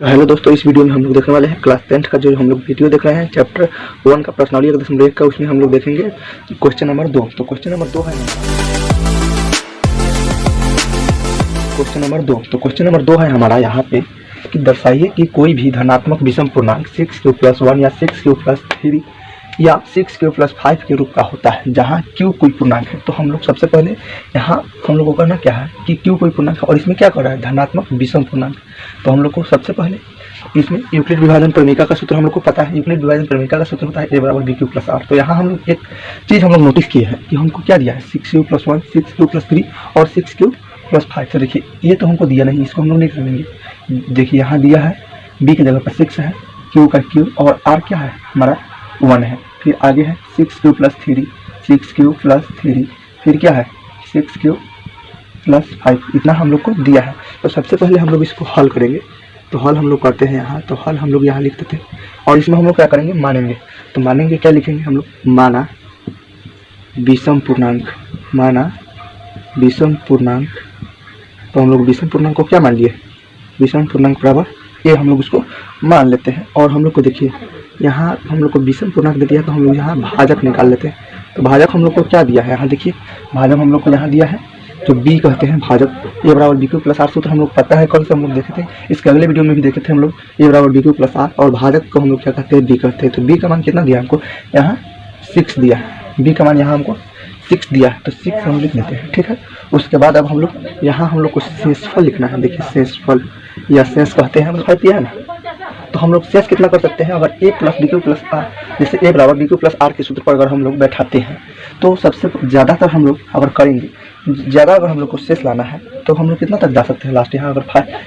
Hello दोस्तों, इस video में हम लोग देखने वाले हैं क्लास 10th का जो हम लोग वीडियो देख रहे हैं चैप्टर 1 का प्रश्नावली 1.1 का। उसमें हम लोग देखेंगे क्वेश्चन नंबर 2। तो क्वेश्चन नंबर 2 है हमारा यहाँ पे कि दर्शाइए कि कोई भी धनात्मक विषम पूर्णांक 6q+1 या 6q+3 या 6q+5 के रूप का होता है जहाँ q कोई पूर्णांक है। तो हम लोग सबसे पहले यहाँ हम लोग को करना क्या है कि q कोई पूर्णांक है और इसमें क्या कर रहा है धनात्मक विषम पूर्णांक। तो हम लोग को सबसे पहले इसमें यूक्लिड विभाजन प्रमेयिका का सूत्र हम लोग को पता है। यूक्लिड विभाजन प्रमेयिका का सूत्र होता है a = bq+r। तो यहाँ हम लोग एक चीज़ हम लोग नोटिस किए हैं कि हमको क्या दिया है 6q+1 6q+3 और 6q+5। तो देखिए ये तो हमको दिया नहीं, इसको हम लोग नहीं करेंगे। देखिए यहाँ दिया है b की जगह पर 6 है, q का q और r क्या है हमारा 1 है। फिर आगे है 6q+3 फिर क्या है 6q+5, इतना हम लोग को दिया है। तो सबसे पहले हम लोग इसको हल करेंगे। तो हल हम लोग करते हैं यहाँ, तो हल हम लोग यहाँ लिख देते हैं और इसमें हम लोग क्या करेंगे मानेंगे। तो मानेंगे क्या लिखेंगे हम लोग, माना विषम पूर्णांक, तो हम लोग विषम पूर्णांक को क्या मान लिए, विषम पूर्णांक बराबर ये हम लोग उसको मान लेते हैं। और हम लोग को देखिए यहाँ हम लोग को विषम पूर्णांक दे दिया तो हम लोग यहाँ भाजक निकाल लेते हैं। तो भाजक हम लोग को क्या दिया है, यहाँ देखिए भाजक हम लोग को यहाँ दिया है जो b कहते हैं भाजक, a = bq+r। सूत्र हम लोग पता है, कल से हम लोग देखे थे, इसके अगले वीडियो में भी देखे थे हम लोग। a = bq+r और भाजक को हम लोग क्या कहते हैं b कहते हैं। तो b का मान कितना दिया हमको, यहाँ 6 दिया है, b का मान यहाँ हमको 6 दिया है। तो 6 हम लिख देते हैं, ठीक है। उसके बाद अब हम लोग यहाँ हम लोग को शेषफल लिखना है। देखिए शेषफल या शेष कहते हैं हम लोग दिया है ना। तो हम लोग शेष कितना कर सकते हैं, अगर a + bq+r, जैसे a = bq+r के सूत्र पर अगर हम लोग बैठाते हैं तो सबसे ज़्यादातर हम लोग अगर करेंगे ज़्यादा, अगर हम लोग को शेष लाना है तो हम लोग कितना तक जा सकते हैं लास्ट, यहाँ अगर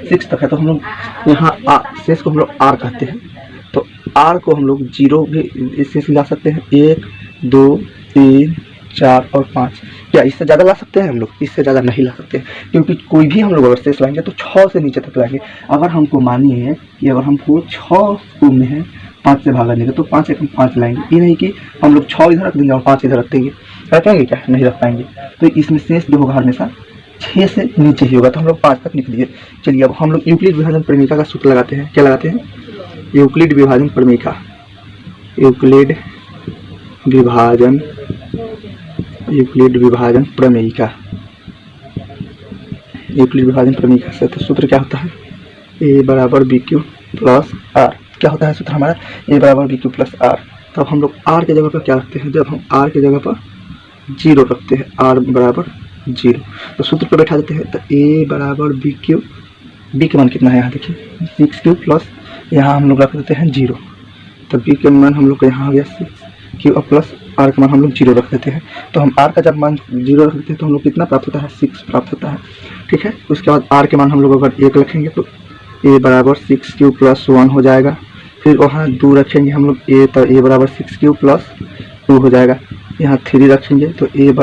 6 तक है तो हम लोग यहाँ शेष को हम लोग r कहते हैं। तो r को हम लोग 0 भी शेष ला सकते हैं, 1 2 3 4 और 5। क्या इससे ज़्यादा ला सकते हैं हम लोग, इससे ज़्यादा नहीं ला सकते क्योंकि कोई भी हम लोग अगर शेष लाएंगे तो 6 से नीचे तक लाएंगे। अगर हमको मानिए कि अगर हमको 6 को में है 5 से भागा देंगे तो 5 से 5 लाएंगे। ये नहीं कि हम लोग 6 इधर रख देंगे और 5 इधर रख देंगे, रख पाएंगे क्या, नहीं रख पाएंगे। तो इसमें शेष जो होगा हमेशा 6 से नीचे ही होगा। तो हम लोग 5 तक लिख दिए। चलिए अब हम लोग यूक्लिड विभाजन प्रमेयिका का सूत्र लगाते हैं। क्या लगाते हैं, यूक्लिड विभाजन प्रमेयिका, यूक्लिड विभाजन प्रमेयिका से तो सूत्र क्या होता है, a = bq+r। क्या होता है सूत्र हमारा, a = bq+r। तब हम लोग r के जगह पर क्या रखते हैं, जब हम r के जगह पर 0 रखते हैं, r = 0 तो सूत्र पर बैठा देते हैं। तो a = bq, b के मान कितना है यहाँ देखिए 6q प्लस यहाँ हम लोग रख देते हैं 0। तो b के मान हम लोग को यहाँ आ गया 6q और प्लस r का मान हम लोग 0 रख देते हैं। तो हम r का जब मान 0 रख देते हैं तो हम लोग कितना प्राप्त होता है, 6 प्राप्त होता है, ठीक है। उसके बाद r के मान हम लोग अगर 1 रखेंगे तो a = 6q+1 हो जाएगा। फिर वहाँ 2 रखेंगे हम लोग a, तो a = 6q+2 हो जाएगा। यहाँ 3 रखेंगे तो a =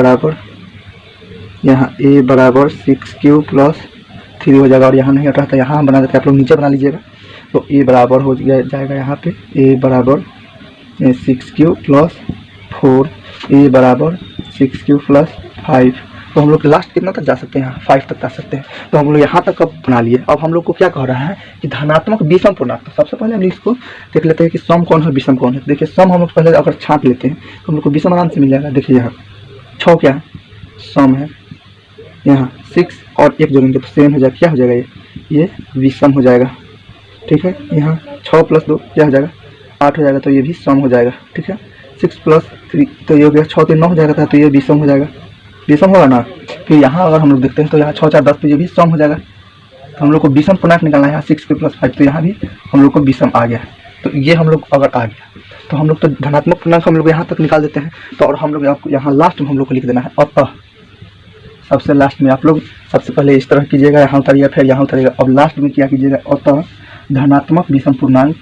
6q+3 हो जाएगा। और यहाँ नहीं हट रहा था, यहाँ हम बना देते हैं, आप लोग नीचे बना लीजिएगा। तो a बराबर हो जाएगा यहाँ पे a = 6q+4, a = 6q+5। तो हम लोग लास्ट कितना तक जा सकते हैं, यहाँ 5 तक जा सकते हैं। तो हम लोग यहाँ तक अब बना लिए। अब हम लोग को क्या कह रहा है कि धनात्मक विषम पूर्णांक। तो सबसे पहले हम इसको देख लेते हैं कि सम कौन है विषम कौन है। देखिए सम हम लोग पहले अगर छांट लेते हैं तो हम लोग को विषम आराम से मिल जाएगा। देखिए यहाँ 6 क्या है, सम है, यहाँ 6 और 1 जोड़ेंगे तो 7 हो जाएगा। क्या हो जाएगा, ये विषम हो जाएगा, ठीक है। यहाँ 6 + 2 क्या हो जाएगा, 8 हो जाएगा, तो ये भी सम हो जाएगा, ठीक है। 6 + 3 तो ये हो गया 6 3 9 हो जाएगा, तो ये भी सम हो जाएगा, विषम होगा ना। फिर यहाँ अगर हम लोग देखते हैं तो यहाँ 6 4 10 तो ये भी सम हो जाएगा। तो हम लोग को विषम पूर्णांक निकालना है, यहाँ 6q+5 तो यहाँ भी हम लोग को विषम आ गया। तो ये हम लोग अगर आ गया तो हम लोग तो धनात्मक पूर्णांक हम लोग यहाँ तक निकाल देते हैं। तो और हम लोग आपको यहाँ लास्ट में हम लोग को लिख देना है। अतः सबसे लास्ट में आप लोग सबसे पहले इस तरह कीजिएगा, यहाँ उतारिएगा, फिर यहाँ उतारिएगा। अब लास्ट में क्या कीजिएगा, अतः धनात्मक विषम पूर्णांक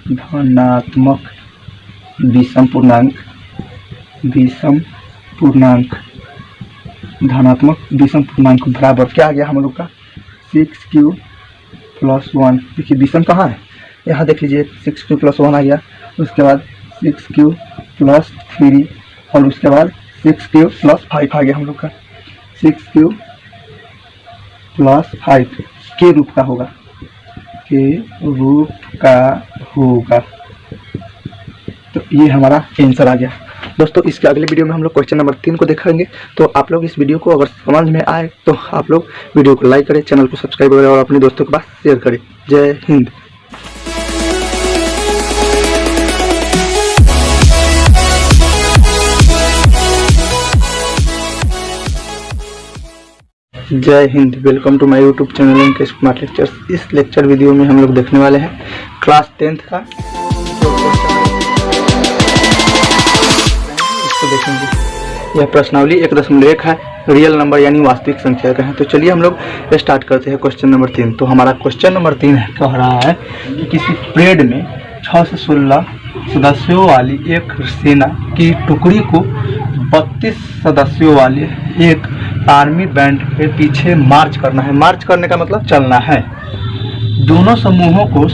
बराबर क्या आ गया हम लोग का 6q+1। देखिए विषम कहाँ है, यहाँ देख लीजिए 6q+1 आ गया। उसके बाद 6q+3 और उसके बाद 6q+5 आ गया हम लोग का। 6q+5 के रूप का होगा, के रूप का होगा। तो ये हमारा आंसर आ गया। दोस्तों इसके अगले वीडियो में हम लोग क्वेश्चन नंबर 3 को देखेंगे। तो आप लोग इस वीडियो को अगर समझ में आए तो आप लोग वीडियो को लाइक करें, चैनल को सब्सक्राइब करें और अपने दोस्तों के पास शेयर करें। जय हिंद। जय हिंद। Welcome to my YouTube channel इनके स्मार्ट लेक्चर्स। इस लेक्चर वीडियो में हम लोग देखने वाले हैं क्लास 10th का इसको देखेंगे। यह प्रश्नावली 1.1 है, रियल नंबर यानी वास्तविक संख्या का है। तो चलिए हम लोग स्टार्ट करते हैं क्वेश्चन नंबर 3। तो हमारा क्वेश्चन नंबर 3 है, कह रहा है कि किसी परेड में 6 से 16 सदस्यों वाली एक सेना की टुकड़ी को 32 सदस्यों वाले एक आर्मी बैंड के पीछे मार्च करना है। मार्च करने का मतलब चलना है। दोनों समूहों को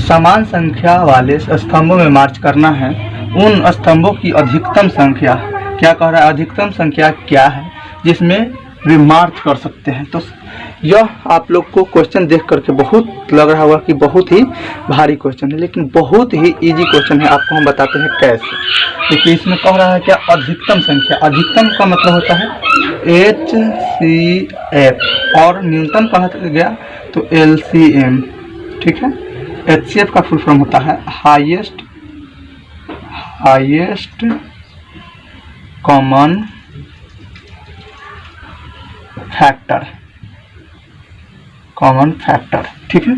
समान संख्या वाले स्तंभों में मार्च करना है। उन स्तंभों की अधिकतम संख्या, क्या कह रहा है, अधिकतम संख्या क्या है जिसमें वे मार्च कर सकते हैं। तो यह आप लोग को क्वेश्चन देख करके बहुत लग रहा होगा कि बहुत ही भारी क्वेश्चन है, लेकिन बहुत ही इजी क्वेश्चन है। आपको हम बताते हैं कैसे। देखिए इसमें कह रहा है क्या, अधिकतम संख्या। अधिकतम का मतलब होता है HCF और न्यूनतम कहा गया तो LCM। ठीक है, HCF का फुल फॉर्म होता है हाईएस्ट कॉमन फैक्टर। ठीक है,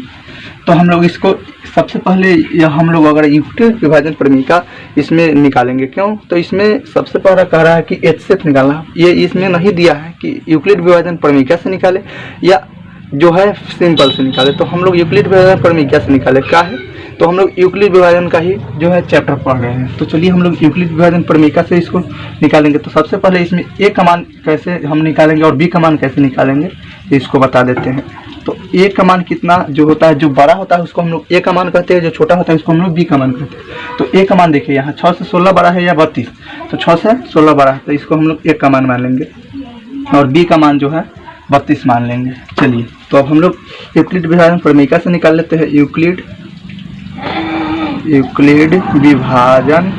तो हम लोग इसको सबसे पहले हम लोग अगर यूक्लिड विभाजन प्रमेय इसमें निकालेंगे। क्यों, तो इसमें सबसे पहला कह रहा है कि HCF निकालना। ये इसमें नहीं दिया है कि यूक्लिड विभाजन प्रमेय से निकाले या जो है सिंपल से निकाले। तो हम लोग यूक्लिड विभाजन प्रमेय से निकाले क्या है, तो हम लोग यूक्लिड विभाजन का ही जो है चैप्टर पढ़ रहे हैं। तो चलिए हम लोग यूक्लिड विभाजन प्रमेय से इसको निकालेंगे। तो सबसे पहले इसमें A का मान कैसे हम निकालेंगे और B का मान कैसे निकालेंगे इसको बता देते हैं। तो A का मान कितना जो होता है, जो बड़ा होता है उसको हम लोग A का मान कहते हैं, जो छोटा होता है उसको हम लोग B का मान कहते हैं। तो A का मान देखिए यहाँ 6 से 16 बड़ा है या 32, तो 6 से 16 बड़ा है तो इसको हम लोग 1 का मान मान लेंगे और B का मान जो है 32 मान लेंगे। चलिए तो अब हम लोग यूक्लिड विभाजन प्रमेय से निकाल लेते हैं। यूक्लिड विभाजन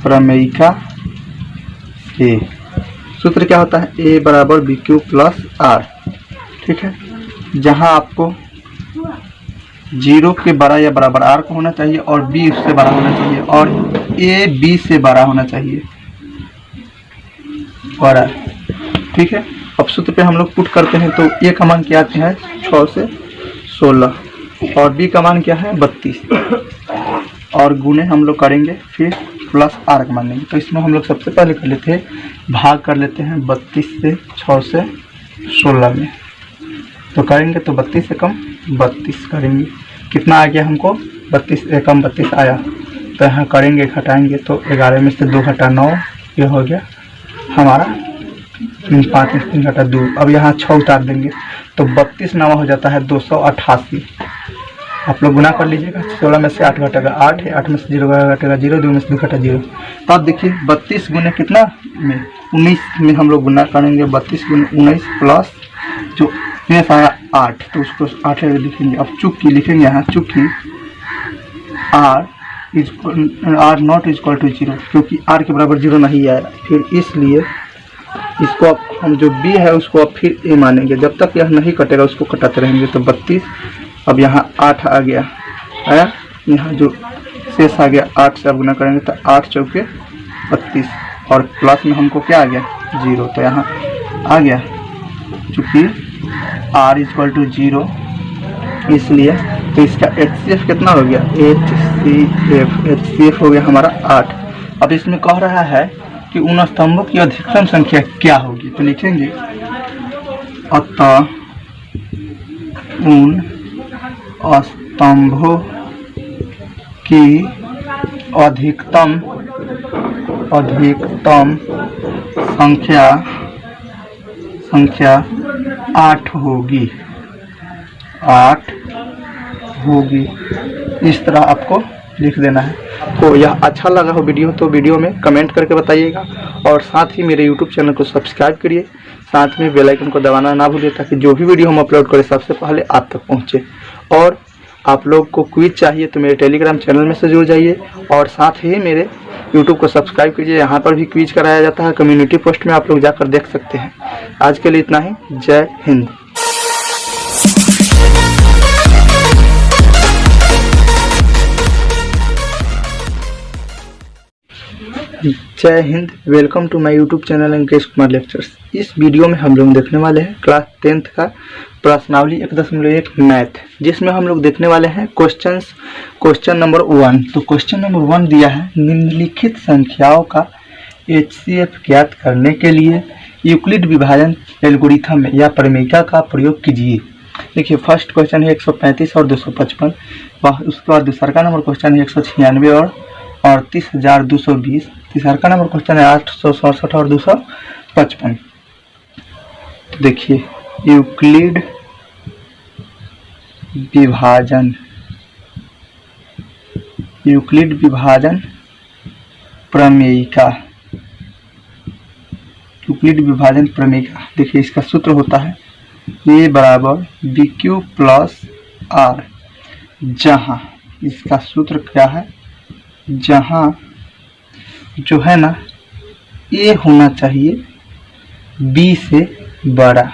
प्रमेय से सूत्र क्या होता है, A बराबर BQ प्लस R। ठीक है, जहां आपको 0 के बड़ा या बराबर R को होना चाहिए और B उससे बड़ा होना चाहिए और A B से बड़ा होना चाहिए और R। ठीक है, अब सूत्र पे हम लोग पुट करते हैं। तो A का मान क्या आते हैं 6 से 16 और B का मान क्या है 32 और गुणे हम लोग करेंगे फिर प्लस R का मान लेंगे। तो इसमें हम लोग सबसे पहले कर लेते हैं भाग कर लेते हैं 32 से 6 से 16 में। तो करेंगे तो 32 से कम 32 करेंगे, कितना आ गया हमको 32 से कम 32 आया। तो यहाँ करेंगे घटाएंगे तो 11 में से 2 घटा 9, ये हो गया हमारा 5 में 3 घटा 2। अब यहाँ 6 उतार देंगे तो 32 नवा हो जाता है 288। आप लोग गुना कर लीजिएगा, 16 में से 8 घटेगा 8 है, 8 में से 0 घटेगा 0, 2 में से 2 घटा 0। तो आप देखिए 32 गुने कितना में 19 में हम लोग गुना करेंगे। 32 गुने 19 प्लस जो शेष आया 8, तो उसको 8 लिखेंगे। अब चूंकि लिखेंगे यहाँ चूंकि R नॉट इक्वल टू 0, क्योंकि R के बराबर 0 नहीं आया, फिर इसलिए इसको अब हम जो B है उसको अब फिर A मानेंगे। जब तक यह नहीं कटेगा उसको कटाते रहेंगे। तो 32, अब यहाँ 8 आ गया आया, यहाँ जो शेष आ गया 8 से अब गुना करेंगे तो 8 चौके 32 और प्लस में हमको क्या आ गया 0। तो यहाँ आ गया चूँकि R इक्वल टू 0 इसलिए तो इसका HCF कितना हो गया HCF हो गया हमारा 8। अब इसमें कह रहा है कि उन स्तंभों की अधिकतम संख्या क्या होगी। तो लिखेंगे अतः उन स्तंभों की अधिकतम संख्या 8 होगी। इस तरह आपको लिख देना है। आपको यह अच्छा लगा हो वीडियो तो वीडियो में कमेंट करके बताइएगा, और साथ ही मेरे यूट्यूब चैनल को सब्सक्राइब करिए, साथ में बेल आइकन को दबाना ना भूलिए ताकि जो भी वीडियो हम अपलोड करें सबसे पहले आप तक पहुँचे। और आप लोग को क्विज चाहिए तो मेरे टेलीग्राम चैनल में से जुड़ जाइए, और साथ ही मेरे यूट्यूब को सब्सक्राइब कीजिए। यहाँ पर भी क्विज कराया जाता है, कम्युनिटी पोस्ट में आप लोग जाकर देख सकते हैं। आज के लिए इतना ही। जय हिंद। जय हिंद। Welcome to my YouTube channel Ankesh Kumar lectures. इस वीडियो में हम लोग देखने वाले हैं क्लास 10th का प्रश्नावली 1.1 मैथ, जिसमें हम लोग देखने वाले हैं क्वेश्चन नंबर 1। तो क्वेश्चन नंबर 1 दिया है, निम्नलिखित संख्याओं का HCF ज्ञात करने के लिए यूक्लिड विभाजन एल्गोरिथम या प्रमेयिका का प्रयोग कीजिए। देखिए, फर्स्ट क्वेश्चन है 135 और 255, उसके बाद दूसरा का नंबर क्वेश्चन है 196 और 38,220, तीसरा का नंबर क्वेश्चन है 867 और 255। तो देखिए, यूक्लिड विभाजन प्रमेयिका, यूक्लिड विभाजन प्रमेयिका। देखिए, इसका सूत्र होता है A बराबर BQ प्लस R, जहाँ इसका सूत्र क्या है, जहाँ जो है ना A होना चाहिए B से बड़ा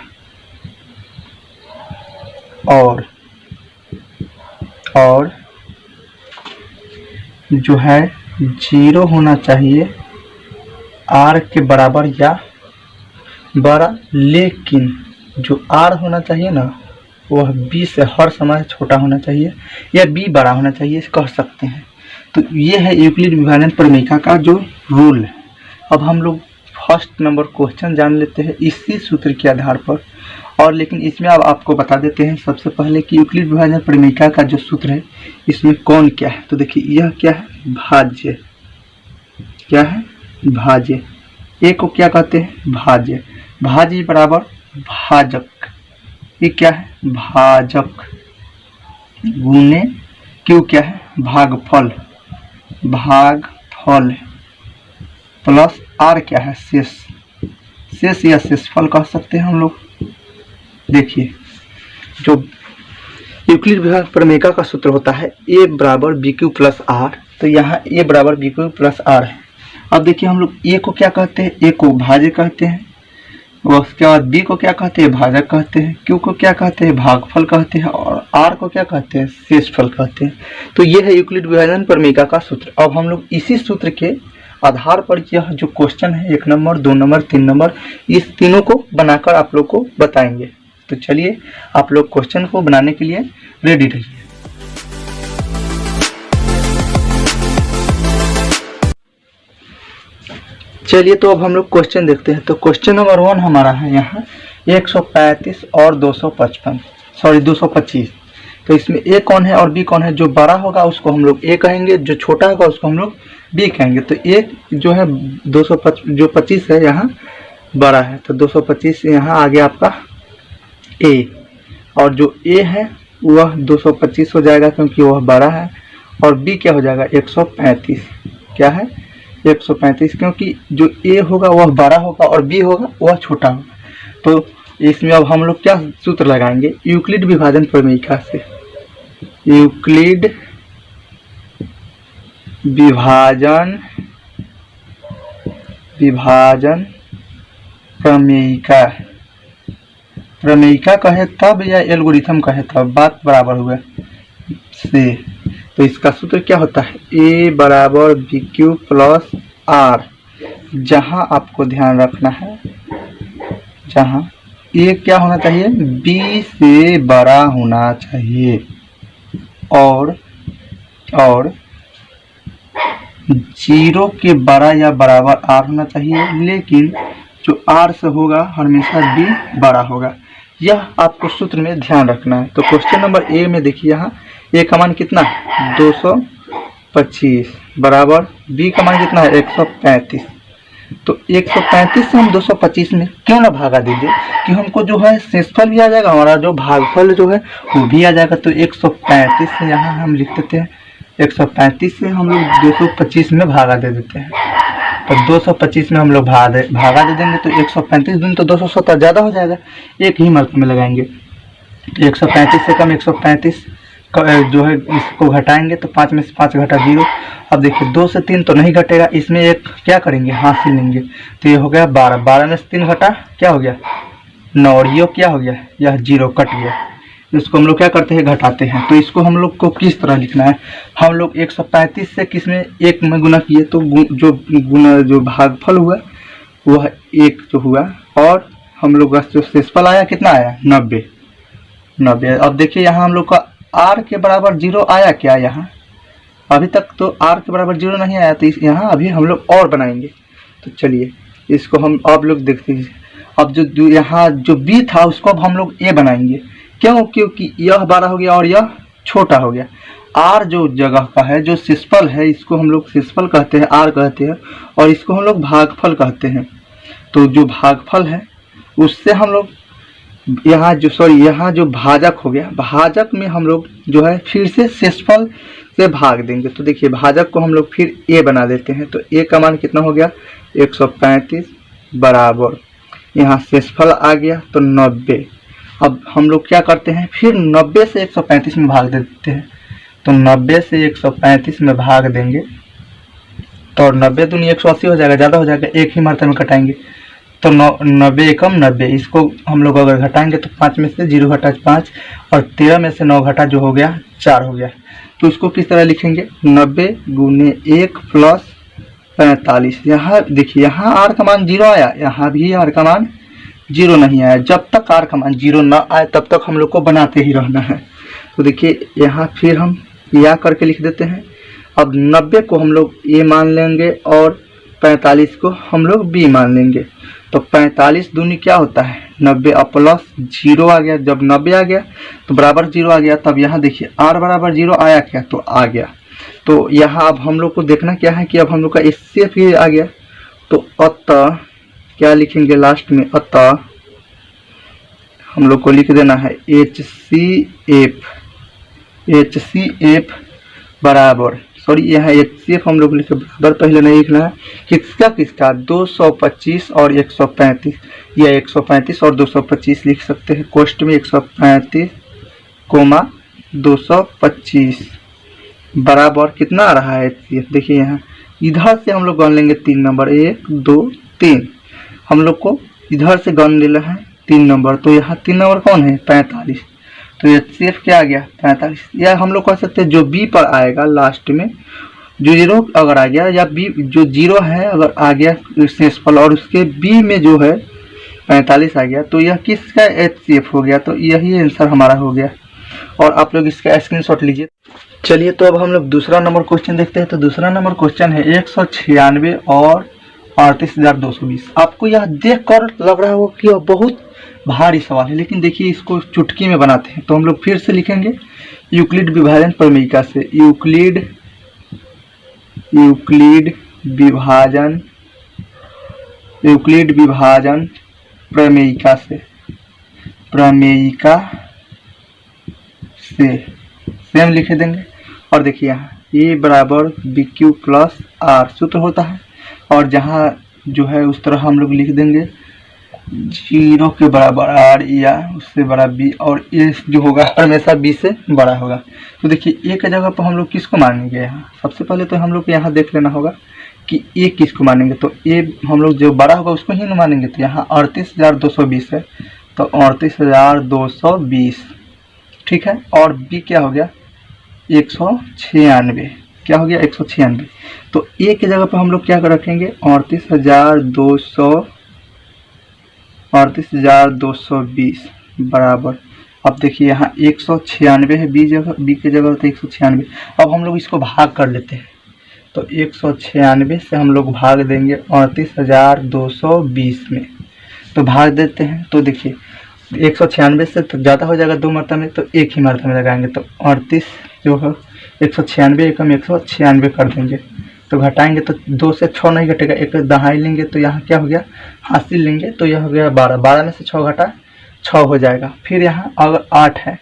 और जो है 0 होना चाहिए R के बराबर या बड़ा, लेकिन जो R होना चाहिए ना वह B से हर समय छोटा होना चाहिए या B बड़ा होना चाहिए, कह सकते हैं। तो ये है यूक्लिड विभाजन प्रमेयिका का जो रूल है। अब हम लोग फर्स्ट नंबर क्वेश्चन जान लेते हैं इसी सूत्र के आधार पर, और लेकिन इसमें अब आपको बता देते हैं सबसे पहले कि यूक्लिड विभाजन प्रमेयिका का जो सूत्र है इसमें कौन क्या है। तो देखिए, यह क्या है, भाज्य। क्या है, भाज्य। ए को क्या कहते हैं, भाज्य। भाज्य बराबर भाजक। ये क्या है, भाजक गुने क्यों क्या है, भागफल। भागफल प्लस आर क्या है, शेष। शेष या शेषफल कह सकते हैं हम लोग। देखिए, जो यूक्लिड विभाजन प्रमेयिका का सूत्र होता है A बराबर BQ प्लस R, तो यहाँ A बराबर BQ प्लस R है। अब देखिए, हम लोग A को क्या कहते हैं, A को भाज्य कहते हैं, उसके बाद B को क्या कहते हैं, भाजक कहते हैं, Q को क्या कहते हैं, भागफल कहते हैं, और R को क्या कहते हैं, शेषफल कहते हैं। तो ये है यूक्लिड विभाजन प्रमेयिका का सूत्र। अब हम लोग इसी सूत्र के आधार पर यह जो क्वेश्चन है 1 नंबर, 2 नंबर, 3 नंबर, इस तीनों को बनाकर आप लोग को बताएंगे। तो चलिए, आप लोग क्वेश्चन को बनाने के लिए रेडी रहिए। चलिए, तो अब हम लोग क्वेश्चन देखते हैं। तो क्वेश्चन नंबर 1 हमारा है यहाँ 135 और 225। तो इसमें A कौन है और B कौन है। जो बड़ा होगा उसको हम लोग A कहेंगे, जो छोटा होगा उसको हम लोग B कहेंगे। तो A जो है 225 है यहाँ बड़ा है, तो 225 यहाँ आ गया आपका A, और जो A है वह 225 हो जाएगा क्योंकि वह बड़ा है, और B क्या हो जाएगा, 135। क्या है, 135, क्योंकि जो A होगा वह बड़ा होगा और B होगा वह छोटा होगा। तो इसमें अब हम लोग क्या सूत्र लगाएंगे, यूक्लिड विभाजन प्रमेयिका से। यूक्लिड विभाजन प्रमेयिका कहे तब या एल्गोरिथम कहे तब, बात बराबर हुआ से। तो इसका सूत्र क्या होता है, A बराबर BQ प्लस R, जहां आपको ध्यान रखना है, जहां A क्या होना चाहिए, B से बड़ा होना चाहिए, और 0 के बड़ा या बराबर R होना चाहिए, लेकिन जो R से होगा हमेशा B बड़ा होगा। यह आपको सूत्र में ध्यान रखना है। तो क्वेश्चन नंबर A में देखिए, यहाँ A का मान कितना है, 225 बराबर B का मान कितना है, 135। तो 135 से हम 225 में क्यों ना भागा दीजिए कि हमको जो है शेषफल भी आ जाएगा, हमारा जो भागफल जो है वो भी आ जाएगा। तो 135 से यहाँ हम लिख देते हैं 135 से हम लोग 225 में भागा दे देते हैं। तो 225 में हम लोग भागा दे देंगे तो 135 दूनी तो 270 ज़्यादा हो जाएगा, एक ही मर्तबे में लगाएंगे। तो 135 से कम 135 जो है इसको घटाएंगे तो 5 में से 5 घटा 0। अब देखिए 2 से 3 तो नहीं घटेगा, इसमें एक क्या करेंगे, हासिल लेंगे। तो ये हो गया 12, 12 में से 3 घटा क्या हो गया 9, और ये क्या हो गया, यह 0 कट गया। इसको हम लोग क्या करते हैं, घटाते हैं। तो इसको हम लोग को किस तरह लिखना है, हम लोग 135 से किस में 1 में गुना किए तो जो भागफल हुआ वह 1 जो हुआ, और हम लोग का जो शेषफल आया कितना आया 90। अब देखिए यहाँ हम लोग का r के बराबर 0 आया क्या, यहाँ अभी तक तो r के बराबर 0 नहीं आया, तो यहाँ अभी हम लोग और बनाएंगे। तो चलिए इसको हम अब लोग देखते हैं। अब जो यहाँ जो b था उसको अब हम लोग a बनाएंगे, क्यों, क्योंकि यह 12 हो गया और यह छोटा हो गया। r जो जगह का है, जो शेषफल है, इसको हम लोग शेषफल कहते हैं, r कहते हैं, और इसको हम लोग भागफल कहते हैं। तो जो भागफल है उससे हम लोग यहाँ जो भाजक हो गया, भाजक में हम लोग जो है फिर से शेषफल से भाग देंगे। तो देखिए भाजक को हम लोग फिर a बना देते हैं। तो a का मान कितना हो गया 135 बराबर, यहाँ शेषफल आ गया तो 90। अब हम लोग क्या करते हैं, फिर 90 से 135 में भाग देते हैं। तो 90 से 135 में भाग देंगे तो 90 दूनी 180 हो जाएगा, ज़्यादा हो जाएगा, एक ही मरतबे में कटाएंगे। तो 90 एकम 90, इसको हम लोग अगर घटाएंगे तो 5 में से 0 घटा 5 और 13 में से 9 घटा जो हो गया 4 हो गया। तो इसको किस तरह लिखेंगे, 90 गुने 1 प्लस 45। यहाँ देखिए यहाँ r का मान 0 आया, यहाँ भी r का मान 0 नहीं आया। जब तक r का मान 0 ना आए तब तक हम लोग को बनाते ही रहना है। तो देखिए यहाँ फिर हम यह करके लिख देते हैं। अब 90 को हम लोग a मान लेंगे और 45 को हम लोग b मान लेंगे। तो 45 दूनी क्या होता है 90, अब प्लस 0 आ गया। जब 90 आ गया तो बराबर 0 आ गया। तब यहाँ देखिए r बराबर 0 आया क्या, तो आ गया। तो यहाँ अब हम लोग को देखना क्या है कि अब हम लोग का इससे फिर आ गया। तो अतः क्या लिखेंगे लास्ट में, अतः हम लोग को लिख देना है HCF बराबर, सॉरी यहाँ HCF हम लोग लिखे बराबर, पहले नहीं लिखना है, किसका 225 और 135, या 135 और 225 लिख सकते हैं। कोष्ट में 135 कोमा 225 बराबर कितना आ रहा है HCF। देखिए यहाँ इधर से हम लोग गन लेंगे 3 नंबर, 1 2 3, हम लोग को इधर से गन लेना है 3 नंबर। तो यहाँ 3 नंबर कौन है 45। तो HCF क्या आ गया 45। या हम लोग कह सकते हैं जो B पर आएगा लास्ट में, जो 0 अगर आ गया, या B जो 0 है अगर आ गया शेषफल और उसके B में जो है 45 आ गया, तो यह किसका HCF हो गया। तो यही आंसर हमारा हो गया। और आप लोग इसका स्क्रीनशॉट लीजिए। चलिए तो अब हम लोग दूसरा नंबर क्वेश्चन देखते हैं। तो दूसरा नंबर क्वेश्चन है 196 और 38,220। आपको यह देख कर लग रहा होगा कि यह बहुत भारी सवाल है, लेकिन देखिए इसको चुटकी में बनाते हैं। तो हम लोग फिर से लिखेंगे यूक्लिड विभाजन प्रमेयिका से, यूक्लिड विभाजन प्रमेयिका से सेम लिख देंगे। और देखिए यहाँ ए बराबर BQ प्लस R सूत्र होता है, और जहाँ जो है उस तरह हम लोग लिख देंगे 0 के बराबर R या उससे बड़ा B, और ये जो होगा हमेशा B से बड़ा होगा। तो देखिए A के जगह पर हम लोग किसको मानेंगे, यहाँ सबसे पहले तो हम लोग को यहाँ देख लेना होगा कि A किसको मानेंगे। तो A हम लोग जो बड़ा होगा उसको ही नहीं मानेंगे। तो यहाँ 38,220 है, तो 38,220 ठीक है। और B क्या हो गया 196, क्या हो गया 196। तो A की जगह पर हम लोग क्या कर रखेंगे 38,220 बराबर। अब देखिए यहाँ 196 है B की जगह तो 196। अब हम लोग इसको भाग कर लेते हैं। तो 196 से हम लोग भाग देंगे 38,220 में, तो भाग देते हैं। तो देखिए 196 से तो ज़्यादा हो जाएगा 2 मरतबे में, तो एक ही मरतबे में लगाएंगे। तो 38 जो है 196 एकम 196 कर देंगे। तो घटाएंगे तो 2 से 6 नहीं घटेगा, एक दहाई लेंगे तो यहाँ क्या हो गया हासिल लेंगे, तो यह हो गया 12, 12 में से 6 घटा 6 हो जाएगा। फिर यहाँ अगर 8 है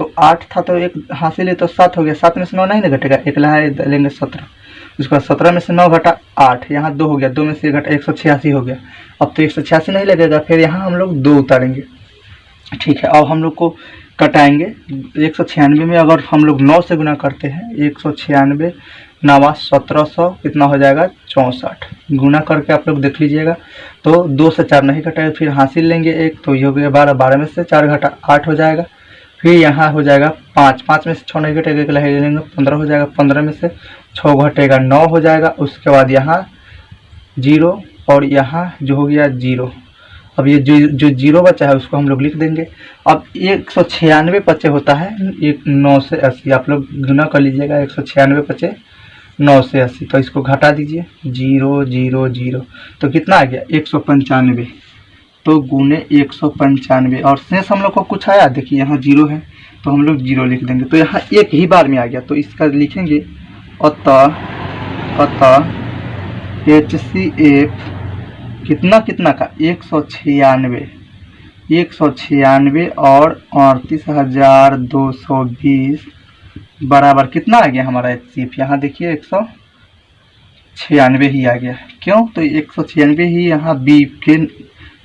तो 8 था तो एक हासिल है तो 7 हो गया, 7 में से 9 नहीं ना घटेगा, एक है लेंगे 17, उसके बाद 17 में से 9 घटा 8, यहाँ 2 हो गया, 2 में से घटा 186 हो गया। अब तो 186 नहीं लगेगा, फिर यहाँ हम लोग 2 उतारेंगे, ठीक है। अब हम लोग को कटाएंगे 196 में अगर हम लोग 9 से गुना करते हैं, 196 9 1700 कितना हो जाएगा 64, गुना करके आप लोग देख लीजिएगा। तो 2 से 4 नहीं कटेगा, फिर हासिल लेंगे एक, तो ये हो गया 12, 12 में से 4 घटा 8 हो जाएगा। फिर यहाँ हो जाएगा 5, 5 में से 6 नहीं घटेगा, एक लेंगे 15 हो जाएगा, 15 में से 6 घटेगा 9 हो जाएगा। उसके बाद यहाँ 0 और यहाँ जो हो गया 0। अब ये जो 0 बचा है उसको हम लोग लिख देंगे। अब 196 पचे होता है 9 से 80, आप लोग गुना कर लीजिएगा, 196 पचे 9 से 80, तो इसको घटा दीजिए 0 0 0, तो कितना आ गया 195। तो गुने 195 और शेष हम लोग को कुछ आया, देखिए यहाँ 0 है तो हम लोग 0 लिख देंगे, तो यहाँ एक ही बार में आ गया, तो इसका लिखेंगे अतः HCF कितना कितना का 196 और 38,220 बराबर कितना आ गया हमारा HCF, यहाँ देखिए 196 ही आ गया। क्यों, तो 196 ही यहाँ बी के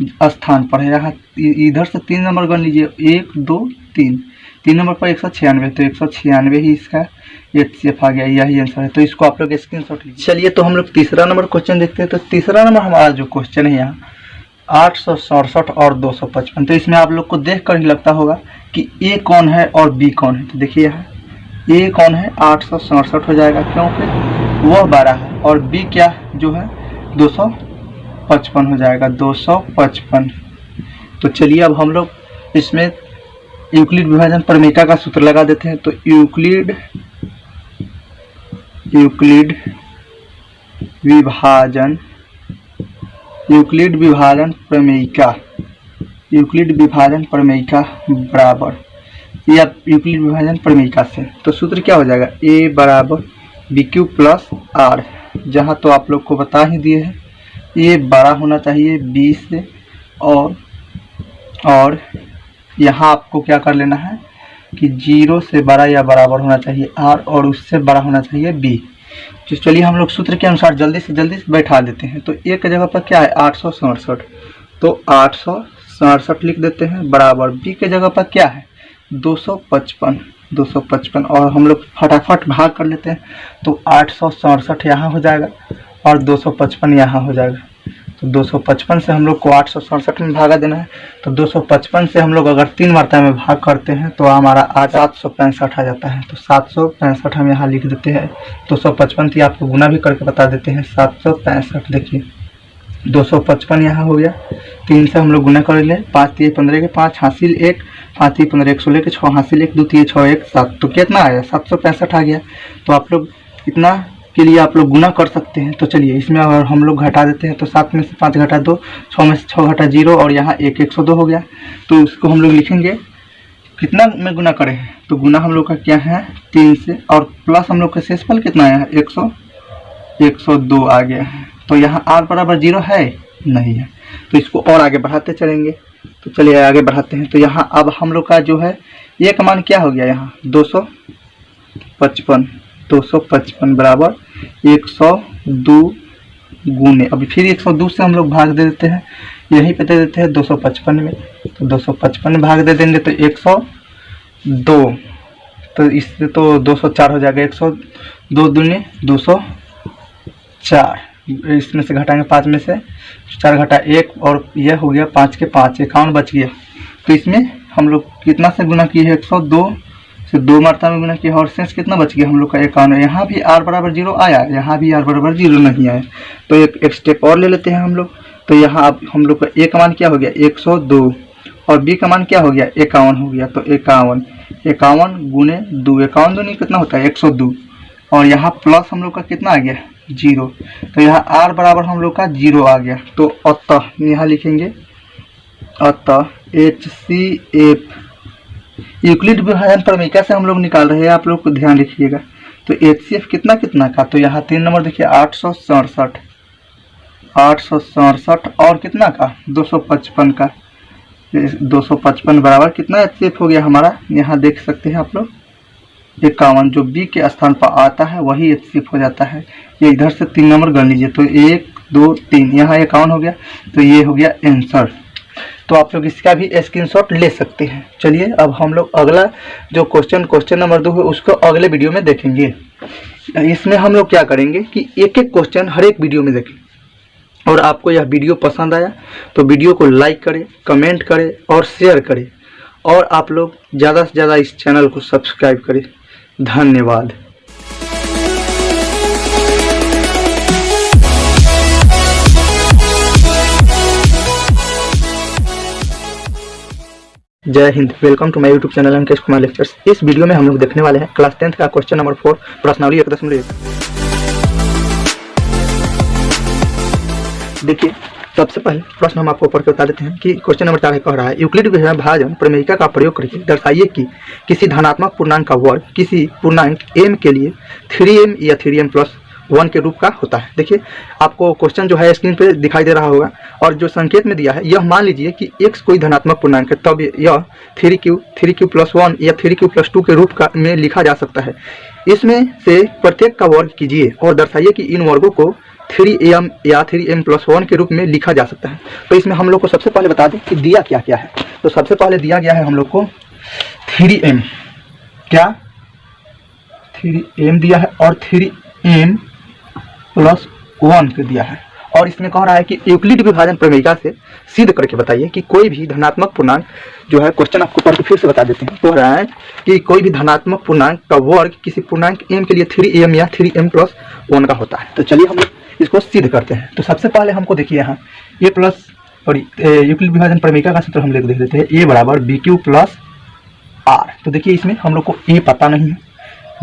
स्थान पर है। यहाँ इधर से 3 नंबर गण लीजिए, 1 2 3, 3 नंबर पर 196, तो 196 ही इसका HCF आ गया, यही आंसर है। तो इसको आप लोग स्क्रीनशॉट लीजिए। चलिए तो हम लोग तीसरा नंबर क्वेश्चन देखते हैं। तो तीसरा नंबर हमारा जो क्वेश्चन है यहाँ 867 और 255, तो इसमें आप लोग को देख कर ही लगता होगा कि ए कौन है और बी कौन है। तो देखिए यहाँ ए कौन है 867 हो जाएगा, क्योंकि वह 12 है, और बी क्या जो है 255 हो जाएगा, 255। तो चलिए अब हम लोग इसमें यूक्लिड विभाजन प्रमेयिका का सूत्र लगा देते हैं। तो यूक्लिड विभाजन प्रमेयिका बराबर या यूक्लिड विभाजन प्रमेयिका से, तो सूत्र क्या हो जाएगा a बराबर BQ प्लस R, जहाँ तो आप लोग को बता ही दिए हैं ये बड़ा होना चाहिए B से, और यहाँ आपको क्या कर लेना है कि 0 से बड़ा या बराबर होना चाहिए R और उससे बड़ा होना चाहिए B। तो चलिए हम लोग सूत्र के अनुसार जल्दी से बैठा देते हैं। तो ए की जगह पर क्या है 867, तो 867 लिख देते हैं, बराबर बी के जगह पर क्या है 255, और हम लोग फटाफट भाग कर लेते हैं। तो 867 यहाँ हो जाएगा और 255 यहाँ हो जाएगा। तो 255 से हम लोग को 867 में भागा देना है, तो 255 से हम लोग अगर 3 मात्रा में भाग करते हैं तो हमारा 765 आ जाता है। तो 765 हम यहाँ लिख देते हैं। 255 थी, आपको गुना भी करके बता देते हैं 765। देखिए 255 यहाँ हो गया, 3 से हम लोग गुना कर ले, 5 3 15 के 5 हासिल 1, 5 3 15 116 के 6 हासिल 1 2 3 6 1 7, तो कितना आया 765 आ गया। तो आप लोग इतना के लिए आप लोग गुना कर सकते हैं। तो चलिए इसमें अगर हम लोग घटा देते हैं, तो 7 में से 5 घटा 2, 6 में से 6 घटा 0, और यहाँ 1 102 हो गया। तो उसको हम लोग लिखेंगे कितना में गुना करें, तो गुना हम लोग का क्या है 3 से, और प्लस हम लोग का शेषफल कितना आया है 102 आ गया है। तो यहाँ r बराबर 0 है नहीं है, तो इसको और आगे बढ़ाते चलेंगे। तो चलिए आगे बढ़ाते हैं। तो यहाँ अब हम लोग का जो है ये का मान क्या हो गया यहाँ 255 बराबर 102 गुने, अभी फिर 102 से हम लोग भाग दे देते हैं, यहीं पे दे देते हैं 255 में। तो 255 में भाग दे देंगे तो 102, तो इससे तो 204 हो जाएगा, 102 दूनी 204, इसमें से घटाएंगे 5 में से 4 घटा 1, और यह हो गया 5 के 5 51 बच गया। तो इसमें हम लोग कितना से गुना किए हैं 102 से 2 मात्रा में गुना किया, और शेष कितना बच गया हम लोग का 51। यहाँ भी r बराबर 0 आया, यहाँ भी r बराबर 0 नहीं आया। तो एक स्टेप और ले लेते हैं हम लोग। तो यहाँ अब हम लोग का a का मान क्या हो गया 102, और b का मान क्या हो गया 51 हो गया। तो 51 गुने 2, 51 दूनी कितना होता है 102, और यहाँ प्लस हम लोग का कितना आ गया 0, तो यहाँ r बराबर हम लोग का 0 आ गया। तो अतः यहाँ लिखेंगे अतः HCF यूक्लिड विभाजन प्रमेयिका से हम लोग निकाल रहे हैं, आप लोग को ध्यान रखिएगा। तो HCF कितना का, तो यहाँ 3 नंबर देखिए 867 और कितना का 255 का, 255 बराबर कितना HCF हो गया हमारा, यहाँ देख सकते हैं आप लोग 51, जो B के स्थान पर आता है वही HCF हो जाता है। ये इधर से 3 नंबर गण लीजिए, तो 1 2 3, यहाँ 51 हो गया, तो ये हो गया आंसर। तो आप लोग इसका भी स्क्रीनशॉट ले सकते हैं। चलिए अब हम लोग अगला जो क्वेश्चन नंबर 2 है उसको अगले वीडियो में देखेंगे। इसमें हम लोग क्या करेंगे कि एक एक क्वेश्चन हर एक वीडियो में देखें, और आपको यह वीडियो पसंद आया तो वीडियो को लाइक करें, कमेंट करें और शेयर करें, और आप लोग ज़्यादा से ज़्यादा इस चैनल को सब्सक्राइब करें। धन्यवाद। जय हिंद। Welcome to my YouTube channel Ankesh Kumar lectures. इस वीडियो में हम लोग देखने वाले हैं क्लास 10th का क्वेश्चन नंबर 4 प्रश्नावली 1.1। देखिए, सबसे पहले प्रश्न हम आपको पढ़ के बता देते हैं कि क्वेश्चन नंबर 4 कह रहा है यूक्लिड विभाजन प्रमेयिका का प्रयोग करके दर्शाइए कि किसी धनात्मक पूर्णांक का वर्ग किसी पूर्णांक m के लिए 3m या 3m+1 के रूप का होता है। देखिए, आपको क्वेश्चन जो है स्क्रीन पे दिखाई दे रहा होगा, और जो संकेत में दिया है यह मान लीजिए कि x कोई धनात्मक पूर्णांक है, तब यह 3q+1 या 3q+2 के रूप का में लिखा जा सकता है। इसमें से प्रत्येक का वर्ग कीजिए और दर्शाइए कि इन वर्गों को 3m या 3m+1 के रूप में लिखा जा सकता है। तो इसमें हम लोग को सबसे पहले बता दें कि दिया क्या क्या है। तो सबसे पहले दिया गया है हम लोग को 3m, क्या 3m दिया है, और 3m+1 के दिया है। और इसमें कह रहा है कि यूक्लिड विभाजन प्रमेयिका से सिद्ध करके बताइए कि कोई भी धनात्मक पूर्णांक जो है, क्वेश्चन आपको पढ़ के फिर से बता देते हैं। कह रहा है कि कोई भी धनात्मक पूर्णांक का वर्ग किसी पूर्णांक m के लिए 3m या 3m+1 का होता है। तो चलिए हम इसको सिद्ध करते हैं। तो सबसे पहले हमको देखिए यहाँ a प्लस, और यूक्लिड विभाजन प्रमेयिका का सूत्र हम लोग देख लेते हैं, a बराबर BQ प्लस R। तो देखिए, इसमें हम लोग को a पता नहीं है,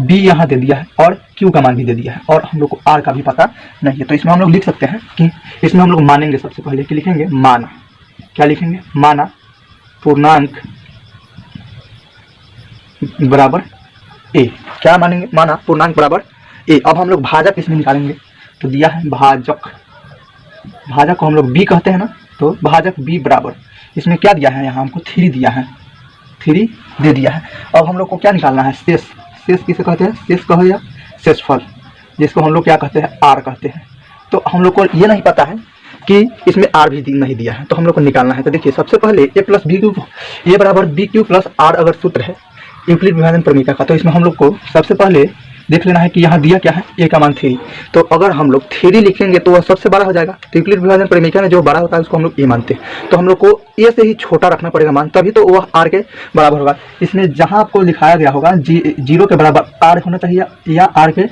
b यहाँ दे दिया है और q का मान भी दे दिया है, और हम लोग को r का भी पता नहीं है। तो इसमें हम लोग लिख सकते हैं कि इसमें हम लोग मानेंगे सबसे पहले कि लिखेंगे माना, क्या लिखेंगे, माना पूर्णांक बराबर a। क्या मानेंगे, माना पूर्णांक बराबर a। अब हम लोग भाजक इसमें निकालेंगे, तो दिया है भाजक, भाजक को हम लोग b कहते हैं ना, तो भाजक b बराबर, इसमें क्या दिया है, यहाँ हमको 3 दिया है, 3 दे दिया है। अब हम लोग को क्या निकालना है, शेष। शेष किसे कहते हैं, शेष कहो या शेषफल, जिसको हम लोग क्या कहते हैं, आर कहते हैं। तो हम लोग को ये नहीं पता है कि इसमें आर भी नहीं दिया है, तो हम लोग को निकालना है। तो देखिए, सबसे पहले a प्लस BQ, a बराबर BQ प्लस R अगर सूत्र है यूक्लिड विभाजन प्रमेयिका का, तो इसमें हम लोग को सबसे पहले देख लेना है कि यहाँ दिया क्या है, a का मान 3। तो अगर हम लोग 3 लिखेंगे तो वह सबसे बड़ा हो जाएगा। तो यूक्लिड विभाजन प्रमेयिका में जो बड़ा होता है उसको हम लोग a मानते हैं। तो हम लोग को a से ही छोटा रखना पड़ेगा मान, तभी तो वह r के बराबर होगा। इसमें जहाँ आपको दिखाया गया होगा 0 के बराबर r होना चाहिए, या r के